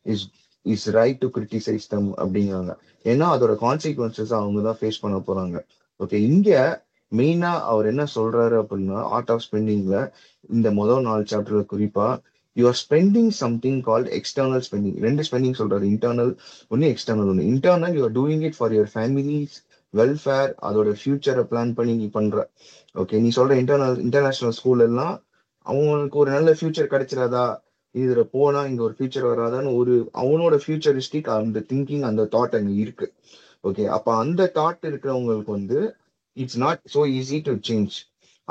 is is right to criticise them அப்படிங்கிறாங்க. ஏன்னா அதோட கான்சிக்வன்சஸ் அவங்க தான் ஃபேஸ் பண்ண போறாங்க. ஓகே, இங்க மெயினா அவர் என்ன சொல்றாரு அப்படின்னா ஆர்ட் ஆஃப் ஸ்பெண்டிங்ல இந்த முதல் 4 சாப்டர்ல குறிப்பா you are spending something called external spending. ரெண்டு ஸ்பெண்டிங் சொல்றாரு, இன்டர்னல் ஒன்னு எக்ஸ்டர்னல் ஒன்னு. Internal you are doing it for your families welfare, அதோட ஃபியூச்சரை பிளான் பண்ணி நீ பண்ற. ஓகே, நீ சொல்ற இன்டர்நேஷனல் ஸ்கூல் எல்லாம் அவங்களுக்கு ஒரு நல்ல ஃபியூச்சர் கிடைச்சிடாதா, இதுல போனா இங்க ஒரு ஃபியூச்சர் வராதான்னு ஒரு அவனோட ஃபியூச்சரிஸ்டிக் அந்த திங்கிங் அந்த தாட் அங்க இருக்கு. ஓகே, அப்ப அந்த தாட் இருக்கிறவங்களுக்கு வந்து it's not so easy to change.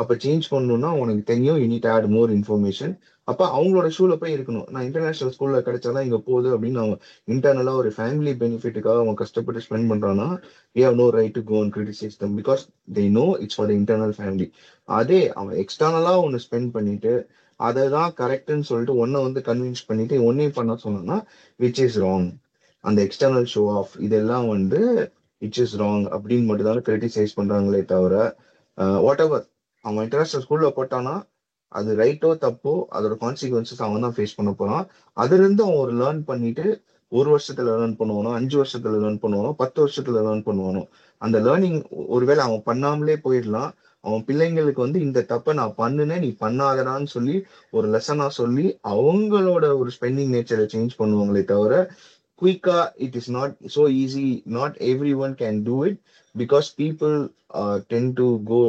அப்ப சேஞ்ச் பண்ணணும்னா உனக்கு தெரியும் you need add more information. அப்ப அவங்களோட ஷூல போய் இருக்கணும். நான் இன்டர்நேஷனல் ஸ்கூல்ல கிடைச்சாதான் இங்க போகுது அப்படின்னு அவங்க இன்டர்னலா ஒரு ஃபேமிலி பெனிஃபிட்டுக்காக அவங்க கஷ்டப்பட்டு ஸ்பெண்ட் பண்றான்னா we have no right to go and criticize them because they know it's for the internal family. அதே அவன் எக்ஸ்டர்னலா ஒன்னு ஸ்பெண்ட் பண்ணிட்டு அதை தான் கரெக்ட்னு சொல்லிட்டு ஒன்னை வந்து கன்வின்ஸ் பண்ணிட்டு ஒன்னையும் பண்ண சொன்னா விச் இஸ் ராங். அந்த எக்ஸ்டர்னல் ஷோ ஆஃப் இதெல்லாம் வந்து விச் இஸ் ராங் அப்படின்னு மட்டும் தான் கிரிட்டிசைஸ் பண்றாங்களே தவிர வாட் எவர் அவன் இன்டர்நேஷனல் ஸ்கூல்ல போட்டானா அது ரைட்டோ தப்போ அதோட கான்சிக்வன்சஸ் அவன் தான் ஃபேஸ் பண்ண போறான். அதுல இருந்து அவன் ஒரு லேர்ன் பண்ணிட்டு 1 வருஷத்துல லேர்ன் பண்ணுவானோ, 5 வருஷத்துல லேர்ன் பண்ணுவானோ, 10 வருஷத்துல லேர்ன் பண்ணுவானோ, அந்த லேர்னிங் ஒருவேளை அவன் பண்ணாமலே போயிடலாம். அவன் பிள்ளைங்களுக்கு வந்து இந்த தப்பை நான் பண்ணுனேன் நீ பண்ணாதடான்னு சொல்லி ஒரு லெசனா சொல்லி அவங்களோட ஒரு ஸ்பெண்டிங் நேச்சரை சேஞ்ச் பண்ணுவாங்களே தவிர குயிக்கா it is not so easy. Not everyone can do it because people tend to go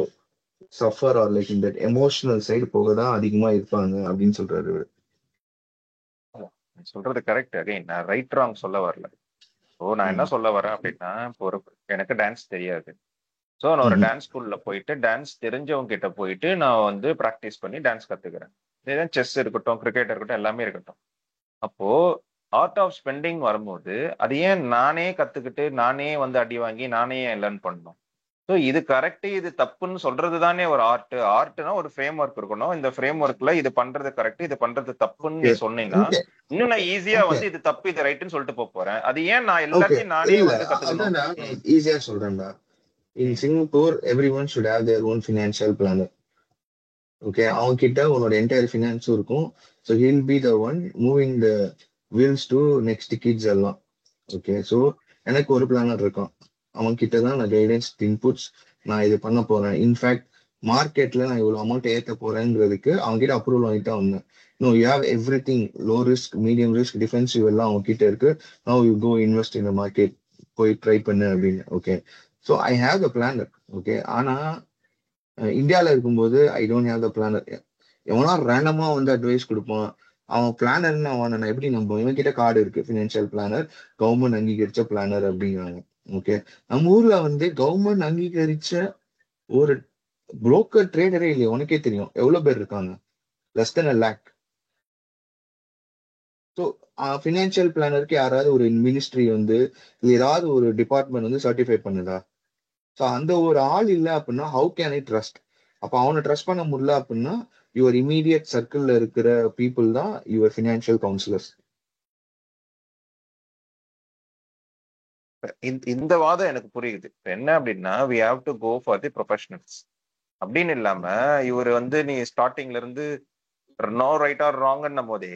suffer or like இந்த எமோஷனல் சைடு போக தான் அதிகமா இருப்பாங்க அப்படின்னு சொல்றாரு இவரு. சொல்றது கரெக்ட். அகைன் நான் ரைட் ராங் சொல்ல வரல. ஓ, நான் என்ன சொல்ல வரேன் அப்படின்னா, இப்போ எனக்கு டான்ஸ் தெரியாது. ஸோ நான் ஒரு டான்ஸ் ஸ்கூல்ல போயிட்டு டான்ஸ் தெரிஞ்சவங்க கிட்ட போயிட்டு நான் வந்து ப்ராக்டிஸ் பண்ணி டான்ஸ் கத்துக்கிறேன். இதே செஸ் இருக்கட்டும், கிரிக்கெட் இருக்கட்டும், எல்லாமே இருக்கட்டும். அப்போ ஆர்ட் ஆஃப் ஸ்பெண்டிங் வரும்போது அது ஏன் நானே கத்துக்கிட்டு நானே வந்து அடி வாங்கி நானே லேர்ன் பண்ணணும்? ஸோ இது கரெக்ட் இது தப்புன்னு சொல்றது தானே ஒரு ஆர்ட். ஆர்ட்னா ஒரு ஃப்ரேம் ஒர்க் இருக்கணும். இந்த ஃப்ரேம் ஒர்க்ல இது பண்றது கரெக்ட் இது பண்றது தப்புன்னு நீ சொன்னீங்கன்னா இன்னும் நான் ஈஸியா வந்து இது தப்பு இது ரைட்னு சொல்லிட்டு போறேன். அது ஏன் நான் எல்லாத்தையும் நானே வந்து கத்துக்கணும்? ஈஸியா சொல்றேன்டா. In Singapore, everyone should have their own financial planner. Okay, அவங்க கிட்ட உன்னோட என்டையர் ஃபினான்ஸும் இருக்கும். So he'll be the one moving the wheels to next kids எல்லாம். ஓகே, ஸோ எனக்கு ஒரு பிளானர் இருக்கான். அவன் கிட்ட தான் நான் கைடன்ஸ் இன்புட்ஸ் நான் இது பண்ண போறேன். இன்ஃபேக்ட் மார்க்கெட்ல நான் இவ்வளவு அமௌண்ட் ஏற்ற போறேங்கிறதுக்கு அவங்க கிட்ட அப்ரூவல் வாங்கிட்டு வந்தேன். No you have everything, low risk medium risk defensive எல்லாம் அவங்க கிட்ட இருக்கு. No you go invest in the market, போய் ட்ரை பண்ணு அப்படின்னு. Okay, so I have the planner. Okay, ஆனா இந்தியாவில் இருக்கும்போது I don't have the planner. எவனா ரேண்டமா வந்து அட்வைஸ் கொடுப்பான். அவன் பிளானர்னு அவன் நான் எப்படி நம்புவேன்? இவன் கிட்ட கார்டு இருக்கு, ஃபினான்ஷியல் பிளானர், கவர்மெண்ட் அங்கீகரிச்ச பிளானர் அப்படிங்கிறாங்க. ஓகே, நம்ம ஊர்ல வந்து கவர்மெண்ட் அங்கீகரிச்ச ஒரு புரோக்கர் ட்ரேடரே இல்லையா? உனக்கே தெரியும் எவ்வளவு பேர் இருக்காங்க, less than 1 lakh. So financial பிளானருக்கு யாராவது ஒரு மினிஸ்ட்ரி வந்து ஏதாவது ஒரு டிபார்ட்மெண்ட் வந்து சர்டிஃபை பண்ணுதா? ஸோ அந்த ஒரு ஆள் இல்லை அப்படின்னா ஹவு கேன் ஐ ட்ரஸ்ட்? அப்போ அவனை ட்ரஸ்ட் பண்ண முடியல அப்படின்னா யுவர் இமீடியட் சர்க்கிள்ல இருக்கிற பீப்புள் தான் யுவர் ஃபினான்ஷியல் கவுன்சிலர்ஸ். இந்த வாதம் எனக்கு புரியுது. என்ன அப்படின்னா we have to go for the professionals அப்படின்னு இல்லாம இவர் வந்து நீ ஸ்டார்டிங்ல இருந்து நோ ரைட் ஆர் ராங்ன்னும் போதே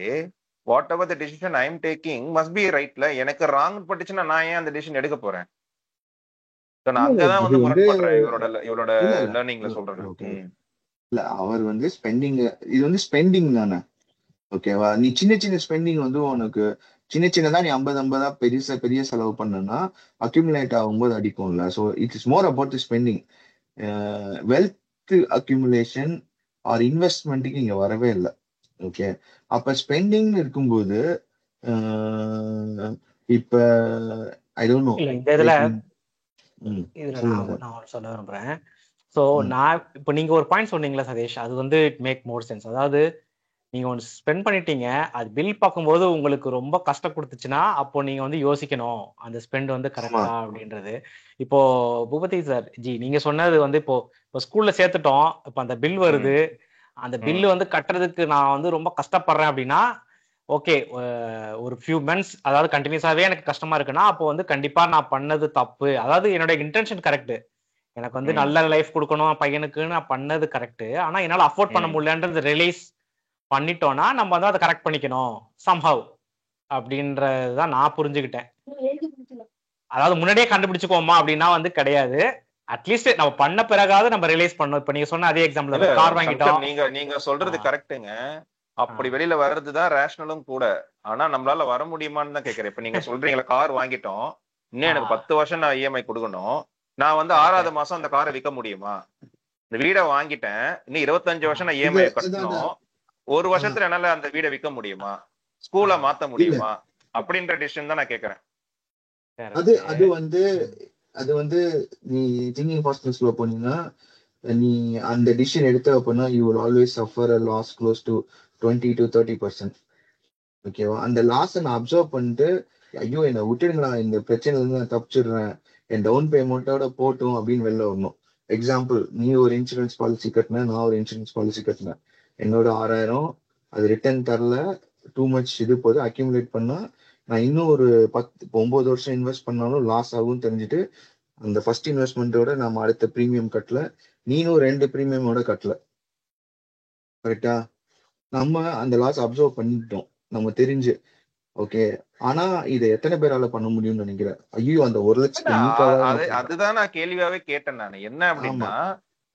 what ever the decision I am taking must be ரைட்ல. எனக்கு ராங் பட்டுச்சுன்னா நான் ஏன் அந்த டிசிஷன் எடுக்க போறேன்? நான் அங்கதான் வந்து முரண்படுறேன் இவரோட லேர்னிங்ல சொல்றேன். இல்ல அவர் வந்து ஸ்பெண்டிங், இது வந்து ஸ்பெண்டிங் தானே. ஓகேவா, நீ சின்ன சின்ன ஸ்பெண்டிங் வந்து உனக்கு சின்ன சின்னதா நீ 50 பெரிய செலவு பண்ணனா அக்யூமுலேட் ஆகும்போது அடிக்கும்ல. So it is more about the spending. Wealth accumulation or இன்வெஸ்ட்மெண்ட்டுக்கு இங்க வரவே இல்லை. ஓகே, அப்ப ஸ்பெண்டிங் இருக்கும்போது இப்ப ஐ டோன்ட் நோ இல்ல இந்த இதுல நான் சொல்ல விரும்புறேன். ஸோ நான் இப்போ நீங்க ஒரு பாயிண்ட் சொன்னீங்களா சதீஷ், அது வந்து இட் மேக் மோர் சென்ஸ். அதாவது நீங்க ஒன்று ஸ்பெண்ட் பண்ணிட்டீங்க, அது பில் பார்க்கும்போது உங்களுக்கு ரொம்ப கஷ்டம் கொடுத்துச்சுன்னா அப்போ நீங்க வந்து யோசிக்கணும் அந்த ஸ்பெண்ட் வந்து கரெக்டா அப்படின்றது. இப்போ பூபதி சார் ஜி நீங்க சொன்னது வந்து இப்போ ஸ்கூல்ல சேர்த்துட்டோம், இப்போ அந்த பில் வருது, அந்த பில்லு வந்து கட்டுறதுக்கு நான் வந்து ரொம்ப கஷ்டப்படுறேன் அப்படின்னா ஓகே, ஒரு ஃபியூ மந்த்ஸ் அதாவது கண்டினியூஸாவே எனக்கு கஷ்டமா இருக்குன்னா அப்போ வந்து கண்டிப்பா நான் பண்ணது தப்பு. அதாவது என்னோட இன்டென்ஷன் கரெக்ட், எனக்கு வந்து நல்ல லைஃப் கொடுக்கணும் பையனுக்குன்னு நான் பண்ணது கரெக்ட். ஆனா என்னால அஃபோர்ட் பண்ண முடியலன்றது ரிலைஸ் பண்ணிட்டோம்னா நம்ம வந்து அதை கரெக்ட் பண்ணிக்கணும் சம்ஹவ் அப்படின்றதுதான் நான் புரிஞ்சுக்கிட்டேன். அதாவது முன்னாடியே கண்டுபிடிச்சுக்கோமா அப்படின்னா வந்து கிடையாது, அட்லீஸ்ட் நம்ம பண்ண பிறகாவது நம்ம ரியலைஸ் பண்ணோம். இப்ப நீங்க சொன்ன அதே எக்ஸாம்பிள் கார் வாங்கிட்டோம், நீங்க சொல்றது கரெக்டுங்க. அப்படி வெளியில வர்றதுதான் ரேஷனலும் கூட. ஆனா நம்மளால வர முடியுமான்னு தான் கேக்குறேன். இப்ப நீங்க சொல்றீங்களா கார் வாங்கிட்டோம், இன்னும் எனக்கு 10 வருஷம் நான் இஎம்ஐ கொடுக்கணும், நான் வந்து 6வது மாசம் அந்த காரை விற்க முடியுமா? இந்த வீடை வாங்கிட்டேன், இன்னும் 25 வருஷம் நான் இஎம்ஐ கட்டணும், ஒரு வருஷத்துல என்னால அந்த வீடை விற்க முடியுமா, ஸ்கூலை மாத்த முடியுமா அப்படின்ற டிசிஷன் தான் நான் கேக்குறேன். அது வந்து நீ திங்கிங் ஃபாஸ்ட்னஸ்ல போனீங்கன்னா நீ அந்த டிசிஷன் எடுத்த அப்படின்னா you will always suffer a loss close to 20 to 30%. ஓகேவா? அந்த லாஸை நான் அப்சர்வ் பண்ணிட்டு ஐயோ என்னை விட்டுடுங்களா, இந்த பிரச்சனைல இருந்து நான் தப்பிச்சிடுறேன், என் டவுன் பேமெண்ட்டோட போட்டும் அப்படின்னு வெளில வரணும். எக்ஸாம்பிள், நீ ஒரு இன்சூரன்ஸ் பாலிசி கட்டின, நான் ஒரு இன்சூரன்ஸ் பாலிசி கட்டினேன், என்னோட 6000 அது ரிட்டர்ன் தரல, டூ மச் இது போது அக்யூமுலேட் பண்ணா நான் இன்னும் ஒரு 9 வருஷம் இன்வெஸ்ட் பண்ணாலும் லாஸ் ஆகும் தெரிஞ்சுட்டு அந்த ஃபர்ஸ்ட் இன்வெஸ்ட்மெண்ட்டோட நம்ம அடுத்த ப்ரீமியம் கட்டல, நீனும் 2 ப்ரீமியமோட கட்டல, கரெக்டா? நம்ம அந்த லாஸ் அப்சர்வ் பண்ணிட்டோம் நம்ம தெரிஞ்சு. ஓகே, ஆனா இதை எத்தனை பேரால பண்ண முடியும்னு நினைக்கிறேன்? ஐயோ அந்த 1 லட்சம் அதுதான் நான் கேள்வியாவே கேட்டேன். நான் என்ன அப்படின்னா,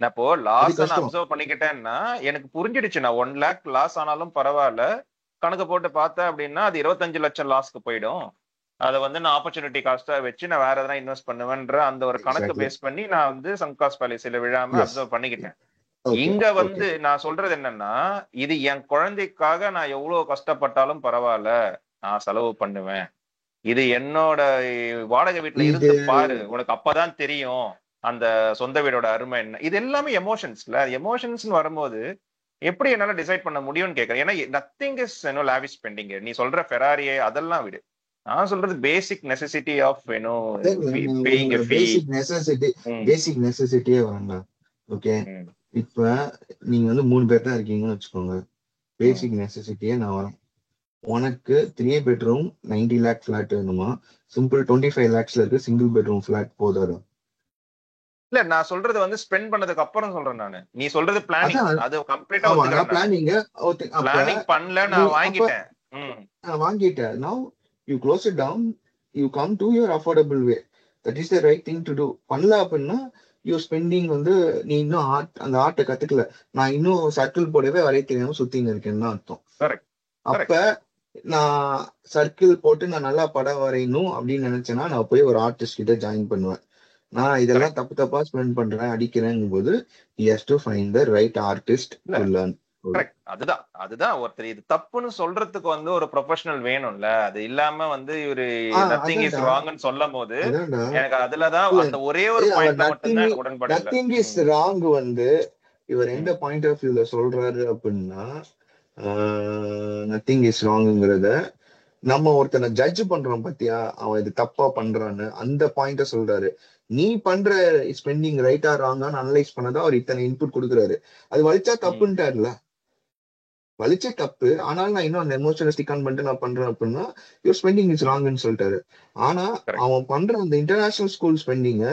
நான் இப்போ லாஸ் அப்சர்வ் பண்ணிக்கிட்டேன்னா எனக்கு புரிஞ்சிடுச்சு, நான் 1 lakh லாஸ் ஆனாலும் பரவாயில்ல, கணக்கு போட்டு பார்த்தேன் அப்படின்னா அது 25 லட்சம் லாஸ்க்கு போயிடும், அதை வந்து நான் ஆப்பர்ச்சுனிட்டி காஸ்டா வச்சு நான் வேற எதனா இன்வெஸ்ட் பண்ணுவேன்ற அந்த ஒரு கணக்கு பேஸ் பண்ணி நான் வந்து சங்க் காஸ்ட் பாலிசியில விழாம அப்சர்வ் பண்ணிக்கிட்டேன். இங்க வந்து நான் சொல்றது என்னன்னா, இது என் குழந்தைக்காக நான் எவ்வளவு கஷ்டப்பட்டாலும் பரவாயில்ல, நான் செலவு பண்ணுவேன், இது என்னோட வாடகை வீட்டுல இருந்து பாரு, உனக்கு அப்பதான் தெரியும் அந்த சொந்த வீடோட அருமை என்ன. இது எல்லாமே எமோஷன்ஸ்ல, எமோஷன்ஸ் வரும்போது எப்படி என்னால டிசைட் பண்ண முடியும்னு கேக்குறேன். ஏன்னா நத்திங் இஸ் லாவிஷ் ஸ்பெண்டிங். நீ சொல்ற ஃபெராரியே அதெல்லாம் விடு, நான் சொல்றது பேசிக் நெசசிட்டி ஆஃப் பேயிங் எ ஃபீ. பேசிக் நெசசிட்டியே வேண்டாம். ஓகே, இப்ப நீங்க வந்து 3 பேர் தான் இருக்கீங்கன்னு வச்சுக்கோங்க, பேசிக் நெசசிட்டியே நான் வரேன். உனக்கு 3 bedroom 90 lakh ஃபிளாட் வேணுமா, சிம்பிள் 25 lakhsல இருக்கு சிங்கிள் பெட்ரூம் ஃபிளாட் போதாது? இல்ல நான் சொல்றது வந்து ஸ்பெண்ட் பண்ணதுக்கு அப்புறம் சொல்றேன் நானு. நீ சொல்றது பிளானிங், அது கம்ப்ளீட்டா பிளானிங் பண்ணல, நான் வாங்கிட்டேன். வாங்கிட்டேன். now you close it down, you come to your affordable way, that is the right thing to do. பண்ணல அப்படின்னா யூர் ஸ்பெண்டிங் வந்து நீ இன்னும் அந்த ஆர்ட்டை கத்துக்கல, நான் இன்னும் சர்க்கிள் போடவே வரைய தெரியாம சுத்தின்னு இருக்கேன்னு அர்த்தம். அப்ப நான் சர்க்கிள் போட்டு நான் நல்லா படம் வரையணும் அப்படின்னு நினைச்சேன்னா நான் போய் ஒரு ஆர்டிஸ்ட் கிட்ட ஜாயின் பண்ணுவேன். நான் இதெல்லாம் தப்பா ஸ்பெண்ட் பண்றேன் அடிக்கிறேங்கும் போது he has to find the right artist to learn. அதுதான் ஒருத்தர் இது தப்புன்னு சொல்றதுக்கு வந்து ஒரு ப்ரொஃபஷனல் வேணும்ல, அது இல்லாம வந்து இவரு நத்திங் இஸ் ராங்னு சொல்லும் போது எனக்கு அதுலதான் அந்த ஒரே ஒரு பாயிண்ட் மட்டும் தான் உடன்பாடு. நத்திங் இஸ் ராங் வந்து இவர் எந்த பாயிண்ட் ஆஃப் வியூல சொல்றாரு அப்படின்னா, நத்திங் இஸ் ராங்ங்கிறத நம்ம ஒருத்தனை ஜட்ஜ் பண்றோம் பத்தியா, அவன் இது தப்பா பண்றான்னு, அந்த பாயிண்ட சொல்றாரு. நீ பண்ற ஸ்பெண்டிங் ரைட்டா ராங்கான்னு அனலைஸ் பண்ணதான் அவர் இத்தனை இன்புட் கொடுக்குறாரு. அது வலிச்சா தப்புன்ட்டாருல, வலிச்ச தப்பு, ஆனாலும் நான் இன்னும் அந்த எமோஷனல் ஸ்டிக் ஆன் பண்ணிட்டு நான் பண்றேன் அப்படின்னா யுவர் ஸ்பெண்டிங் இஸ் ராங்னு சொல்லிட்டாரு. ஆனா அவன் பண்ற அந்த இன்டர்நேஷனல் ஸ்கூல் ஸ்பெண்டிங்க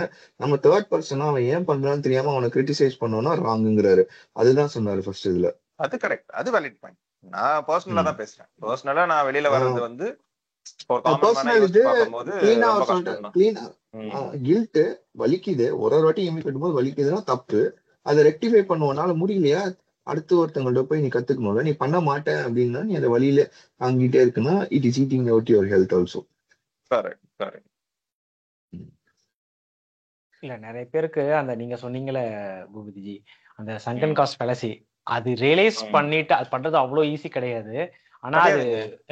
நம்ம தேர்ட் பர்சனா அவன் ஏன் பண்றான்னு தெரியாம அவனை கிரிட்டிசைஸ் பண்ணோம்னா ராங்குங்கிறாரு. அதுதான் சொன்னாரு ஃபர்ஸ்ட் இதுல. அது கரெக்ட், அது வேலிட் பாயிண்ட். நான் பர்சனலா தான் பேசுறேன். பர்சனலா நான் வெளியில வர்றது வந்து கில்ட் வலிக்குது, ஒரு வாட்டி இஎம்ஐ கட்டும்போது வலிக்குதுன்னா தப்பு, அதை ரெக்டிஃபை பண்ணுவோம்னால முடியலையா அடுத்து ஒருத்தவங்கள்ட்ட போய் நீ கத்துக்கணும்ல, நீ பண்ண மாட்டேன் அப்படின்னா நீ அந்த வழியில தாங்கிட்டே இருக்குன்னா it is eating out your health also. இல்ல நிறைய பேருக்கு அந்த நீங்க சொன்னீங்களே பூபதிஜி, அந்த சங்கன் காஸ்ட் ஃபெலசி அது ரியலைஸ் பண்ணிட்டு அது பண்றது அவ்வளவு ஈஸி கிடையாது. ஆனா அது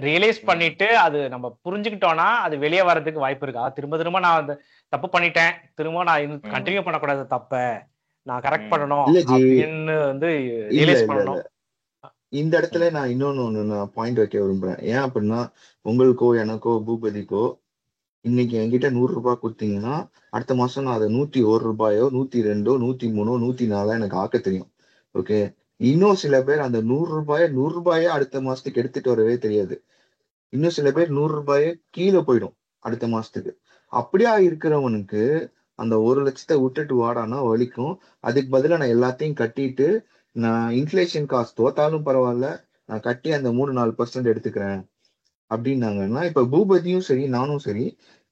ரியலைஸ் பண்ணிட்டு அது நம்ம புரிஞ்சுக்கிட்டோம்னா அது வெளியே வர்றதுக்கு வாய்ப்பு இருக்கா? திரும்ப திரும்ப நான் அந்த தப்பு பண்ணிட்டேன், திரும்ப நான் கண்டினியூ பண்ணக்கூடாது தப்ப, நான் கரெக்ட் பண்ணணும் இல்ல ஜி, அப்படின்னு வந்து இல்ல ரியலைஸ் இல்ல இல்ல பண்ணணும். இந்த இடத்துல நான் இன்னொன்னு நான் பாயிண்ட் வைக்க விரும்புறேன். ஏன் அப்படின்னா, உங்களுக்கோ எனக்கோ பூபதிக்கோ இன்னைக்கு என்கிட்ட 100 ரூபாய் கொடுத்தீங்கன்னா அடுத்த மாசம் நான் அதை 101 ரூபாயோ 102 103 104 எனக்கு ஆக்க தெரியும். ஓகே. இன்னும் சில பேர் அந்த 100 ரூபாயை அடுத்த மாசத்துக்கு எடுத்துட்டு வரவே தெரியாது. இன்னும் சில பேர் 100 ரூபாயை கீழே போயிடும் அடுத்த மாசத்துக்கு. அப்படியா இருக்கிறவனுக்கு அந்த 1,00,000 விட்டுட்டு வாடானா வலிக்கும். அதுக்கு பதிலா நான் எல்லாத்தையும் கட்டிட்டு நான் இன்ஃபிளேஷன் காஸ்ட் தோத்தாலும் பரவாயில்ல, நான் கட்டி அந்த 3-4% எடுத்துக்கிறேன் அப்படின்னாங்கன்னா, இப்ப பூபதியும் சரி நானும் சரி,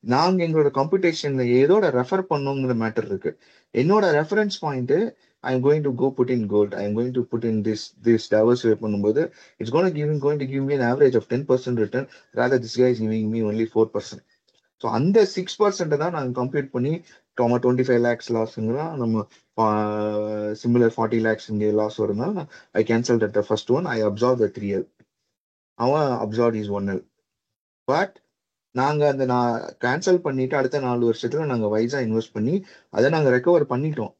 நாங்க எங்களோட கம்ப்யூட்டேஷன்ல ஏதோட ரெஃபர் பண்ணோங்கிற மேட்டர் இருக்கு. என்னோட reference point I am going to go put in gold, I am going to put in this diversify பண்ணும்போது it's going to give me an average of 10% return, rather this guy is giving me only 4%. So அந்த 6% தான் நாங்கள் complete பண்ணி 25 lakhs லாஸ்ங்கிறோம். நம்ம similar 40 lakhs இங்கே loss வருதுனால I cancel that first one, I absorb the 3L, அவன் absorb is 1L. But நாங்கள் அந்த நான் கேன்சல் பண்ணிட்டு அடுத்த 4 வருஷத்துல நாங்கள் வைஸா இன்வெஸ்ட் பண்ணி அதை நாங்கள் ரெக்கவர் பண்ணிட்டோம்.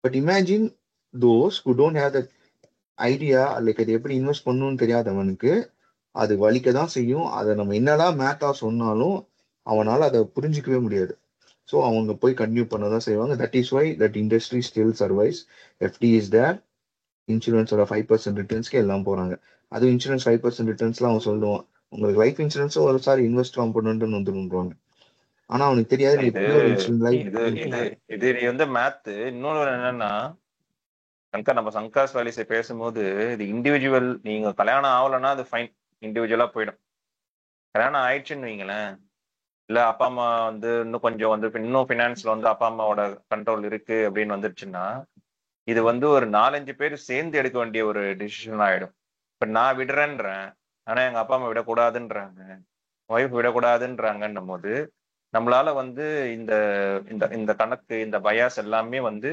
But imagine those who don't have that idea, like அது எப்படி இன்வெஸ்ட் பண்ணணும்னு தெரியாதவனுக்கு அது வலிக்க தான் செய்யும். அதை நம்ம என்னதான் மேத்தா சொன்னாலும் அவனால் அதை புரிஞ்சிக்கவே முடியாது. ஸோ அவங்க போய் கன்டினியூ பண்ண தான் செய்வாங்க. That is why that industry still survives. FD is there, இன்சூரன்ஸோட 5% ரிட்டர்ன்ஸ்க்கு எல்லாம் போறாங்க. அதுவும் இன்சூரன்ஸ் 5% ரிட்டர்ன்ஸ்லாம் அவன் சொல்லுவான், உங்களுக்கு லைஃப் இன்சூரன்ஸும் ஒரு சாரி இன்வெஸ்ட் காம்பவுண்டுன்னு வந்துருவாங்க. ஆனா அவனுக்கு தெரியாது நீ பியூர் இன்சூரன்ஸ் லைஃப். இது நீ வந்து மேத்து. இன்னொரு என்னன்னா, நம்ம சங்கர்ஸ் வேலிஸை பேசும்போது இது இண்டிவிஜுவல். நீங்க கல்யாணம் ஆகலைன்னா அது ஃபைன், இண்டிவிஜுவலா போயிடும். கல்யாணம் ஆயிடுச்சுன்னு வைங்களேன், இல்ல அப்பா அம்மா வந்து இன்னும் கொஞ்சம் வந்து இன்னும் ஃபினான்ஸ்ல வந்து அப்பா அம்மாவோட கண்ட்ரோல் இருக்கு அப்படின்னு வந்துருச்சுன்னா, இது வந்து ஒரு 4-5 பேர் சேர்ந்து எடுக்க வேண்டிய ஒரு டிசிஷன் ஆயிடும். இப்ப நான் விடுறேன்றேன், ஆனா எங்க அப்பா அம்மா விடக்கூடாதுன்றாங்க, ஒய்ஃப் விடக்கூடாதுன்றாங்கன்னும் போது நம்மளால வந்து இந்த இந்த இந்த கணக்கு, இந்த பயாஸ் எல்லாமே வந்து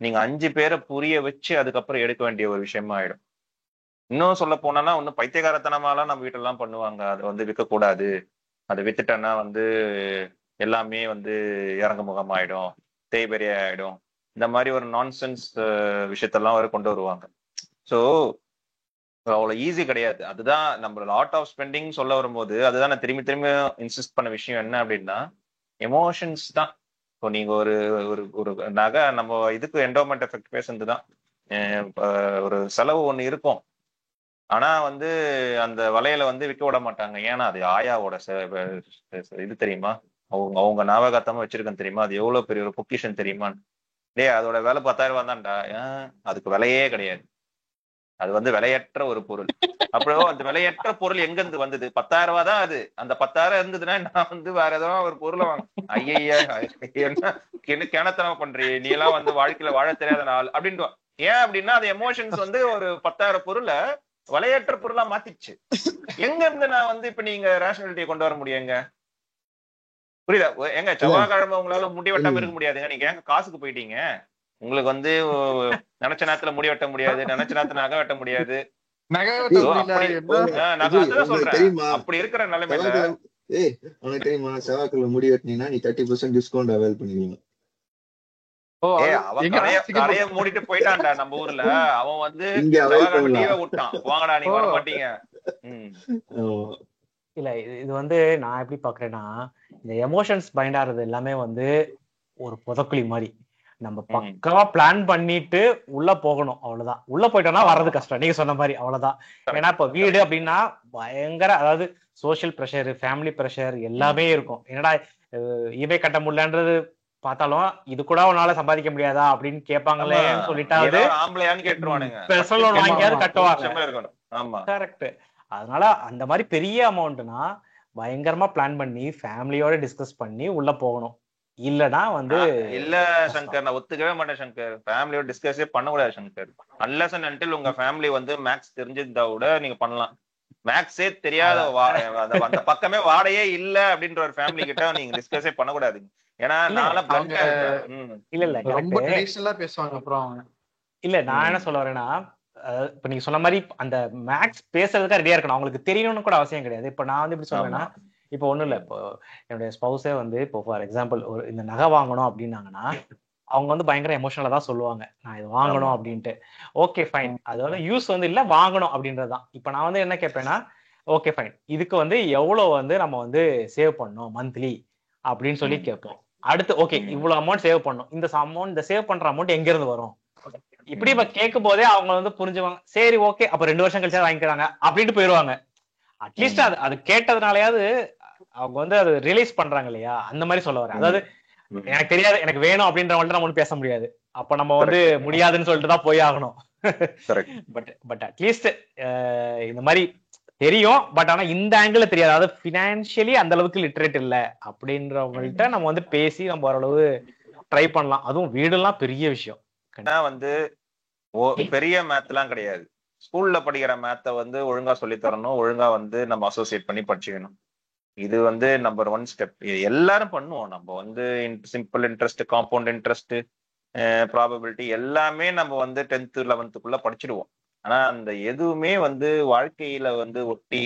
நீங்க 5 பேரை புரிய வச்சு அதுக்கப்புறம் எடுக்க வேண்டிய ஒரு விஷயமா ஆயிடும். இன்னும் சொல்ல போனா இன்னும் பைத்தியகாரத்தனமாலாம் நம்ம வீட்டெல்லாம் பண்ணுவாங்க, அதை வந்து விற்கக்கூடாது, அதை வித்துட்டேன்னா வந்து எல்லாமே வந்து இறங்க முகம் ஆயிடும், தேய்பெரிய ஆயிடும், இந்த மாதிரி ஒரு நான்சென்ஸ் விஷயத்தெல்லாம் வரை கொண்டு வருவாங்க. ஸோ அவ்வளோ ஈஸி கிடையாது. அதுதான் நம்ம லாட் ஆஃப் ஸ்பெண்டிங் சொல்ல வரும்போது அதுதான் நான் திரும்பி திரும்பி இன்சிஸ்ட் பண்ண விஷயம் என்ன அப்படின்னா, எமோஷன்ஸ் தான். இப்போ நீங்க ஒரு ஒரு ஒரு நகை, நம்ம இதுக்கு என்டோமெண்ட் எஃபெக்ட் பேசுறது தான். ஒரு செலவு ஒன்று இருக்கும், ஆனா வந்து அந்த வலையில வந்து விற்க விட மாட்டாங்க. ஏன்னா அது ஆயாவோட இது தெரியுமா, அவங்க அவங்க ஞாபகத்தமா வச்சிருக்கேன் தெரியுமா, அது எவ்வளவு பெரிய ஒரு பொக்கிஷன் தெரியுமான்னு. அதோட விலை 10,000 ரூபாய் தான்டா. அதுக்கு விலையே கிடையாது, அது வந்து விலையற்ற ஒரு பொருள். அப்புறம் அந்த விலையற்ற பொருள் எங்க இருந்து வந்தது? 10,000 ரூபாய் தான் அது. அந்த 10,000 இருந்ததுன்னா நான் வந்து வேற ஏதோ ஒரு பொருளை வாங்க. ஐயா என்ன கிணத்தனமா பண்றீ நீ எல்லாம், வந்து வாழ்க்கையில வாழ தெரியாத நாள் அப்படின்னு. ஏன் அப்படின்னா அது எமோஷன்ஸ் வந்து ஒரு 10,000 பொருளை விலையற்ற பொருளா மாத்திடுச்சு. எங்க இருந்து நான் வந்து இப்ப நீங்க ரேஷனாலிட்டியை கொண்டு வர முடியுங்க? புரியுதா? எங்க செவ்வாய்க்கிழமை உங்களால முடி வெட்டாம இருக்க முடியாதுங்க, நீங்க எங்க காசுக்கு போயிட்டீங்க. உங்களுக்கு வந்து நினைச்ச நேரத்துல முடி வெட்ட முடியாது, நினைச்ச நேரத்துல நகை வெட்ட முடியாது. அப்படி இருக்கிற நிலைமையில உனக்கு தெரியுமா, செவ்வாய்க்கிழமை முடி வெட்டினீங்கன்னா நீ 30% டிஸ்கவுண்ட் அவைல் பண்ணுவீங்க. அவன் கரைய மூடிட்டு போயிட்டான்டா நம்ம ஊர்ல. அவன் வந்து லீவே விட்டான், வாங்கடா நீங்க வர மாட்டீங்க. இல்ல இது வந்து நான் எப்படி பாக்குறேன்னா, இந்த எமோஷன்ஸ் பைண்ட் ஆறது எல்லாமே வந்து ஒரு புதக்குழி மாதிரி. நம்ம பக்கவா பிளான் பண்ணிட்டு உள்ள போகணும், அவ்வளவுதான். உள்ள போயிட்டோம்னா வர்றது கஷ்டம், நீங்க சொன்ன மாதிரி, அவ்வளவுதான். ஏன்னா இப்ப வீடு அப்படின்னா பயங்கர, அதாவது சோசியல் ப்ரெஷர், ஃபேமிலி ப்ரெஷர் எல்லாமே இருக்கும். என்னடா இவை கட்ட முடியலன்றது பார்த்தாலும் இது கூட உன்னால சம்பாதிக்க முடியாதா அப்படின்னு கேட்பாங்களேன்னு சொல்லிட்டாவது ஸ்பெஷல் லோன் வாங்கியாவது கட்டுவாங்க. கரெக்ட். அதனால அந்த மாதிரி பெரிய அமௌண்ட்னா பயங்கரமா பிளான் பண்ணி ஃபேமிலியோட டிஸ்கஸ் பண்ணி உள்ள போகணும். இல்லனா வந்து இல்ல சங்கர், நான் ஒத்துக்கவே மாட்டேன் சங்கர். ஃபேமிலியோட டிஸ்கஸே பண்ண கூடாது சங்கர். அன்லெஸ் அண்ட் அன்டில் உங்க ஃபேமிலி வந்து மேக்ஸ் தெரிஞ்சிருந்தா கூட நீங்க பண்ணலாம். மேக்ஸே தெரியாத, அந்த பக்கமே வாடையே இல்ல அப்படின்ற ஒரு ஃபேமிலி கிட்ட நீங்க டிஸ்கஸே பண்ண கூடாது. ஏன்னா பேசுவாங்க. அப்புறம் இல்ல நான் என்ன சொல்ல வரேன்னா, இப்ப நீங்க சொன்ன மாதிரி அந்த மேக்ஸ் பேசுறதுக்காக ரெடியா இருக்கணும், அவங்களுக்கு தெரியணும்னு கூட அவசியம் கிடையாது. இப்ப நான் வந்து எப்படி சொல்றேன்னா, இப்போ ஒண்ணும் இல்ல, இப்போ என்னுடைய ஸ்பௌஸே வந்து இப்போ ஃபார் எக்ஸாம்பிள் ஒரு இந்த நகை வாங்கணும் அப்படின்னாங்கன்னா அவங்க வந்து பயங்கர எமோஷனலா தான் சொல்லுவாங்க, நான் இது வாங்கணும் அப்படின்ட்டு. ஓகே ஃபைன், அதோட யூஸ் வந்து இல்ல, வாங்கணும் அப்படின்றதுதான். இப்ப நான் வந்து என்ன கேட்பேன்னா, ஓகே ஃபைன், இதுக்கு வந்து எவ்வளவு வந்து நம்ம வந்து சேவ் பண்ணணும் மந்த்லி அப்படின்னு சொல்லி கேட்போம். அடுத்து ஓகே இவ்வளவு அமௌண்ட் சேவ் பண்ணும், இந்த அமௌண்ட், இந்த சேவ் பண்ற அமௌண்ட் எங்க இருந்து வரும், இப்படி இப்ப கேட்கும் போதே அவங்க வந்து புரிஞ்சுவாங்க. சரி ஓகே, அப்ப 2 வருஷம் கழிச்சா வாங்கிக்கிறாங்க அப்படின்ட்டு போயிருவாங்க. அட்லீஸ்ட் அது கேட்டதுனாலயாவது அவங்க வந்து அது ரியலைஸ் பண்றாங்க இல்லையா, அந்த மாதிரி சொல்ல வரேன். அதாவது எனக்கு தெரியாது, எனக்கு வேணும் அப்படின்றவங்கள்ட்ட நம்ம ஒன்றும் பேச முடியாது. அப்ப நம்ம வந்து முடியாதுன்னு சொல்லிட்டு தான் போய் ஆகணும். பட் அட்லீஸ்ட் இந்த மாதிரி தெரியும், பட் ஆனா இந்த ஆங்கிள் தெரியாது, அதாவது பினான்சியலி அந்த அளவுக்கு லிட்டரேட் இல்ல அப்படின்றவங்கள்ட்ட நம்ம வந்து பேசி நம்ம ஓரளவு ட்ரை பண்ணலாம். அதுவும் வீடுலாம் பெரிய விஷயம். வந்து பெரிய மேத் எல்லாம் கிடையாது, ஸ்கூல்ல படிக்கிற மேத்தை வந்து ஒழுங்கா சொல்லி தரணும், ஒழுங்கா வந்து நம்ம அசோசியேட் பண்ணி படிச்சுக்கணும். இது வந்து நம்பர் 1 ஸ்டெப். எல்லாரும் பண்ணுவோம். நம்ம வந்து simple interest, compound interest, probability எல்லாமே நம்ம வந்து 10th 11th படிச்சிடுவோம். ஆனா அந்த எதுவுமே வந்து வாழ்க்கையில வந்து ஒட்டி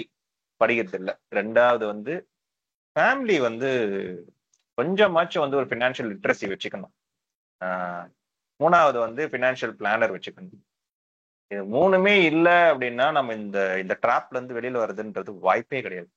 படிக்கிறது இல்லை. ரெண்டாவது வந்து ஃபேமிலி வந்து கொஞ்சமாச்சும் வந்து ஒரு ஃபினான்ஷியல் லிட்ரஸி வச்சுக்கணும். மூணாவது வந்து ஃபினான்ஷியல் பிளானர் வச்சுக்கணும். இது மூணுமே இல்லை அப்படின்னா நம்ம இந்த ட்ராப்ல இருந்து வெளியில வருதுன்றது வாய்ப்பே கிடையாது.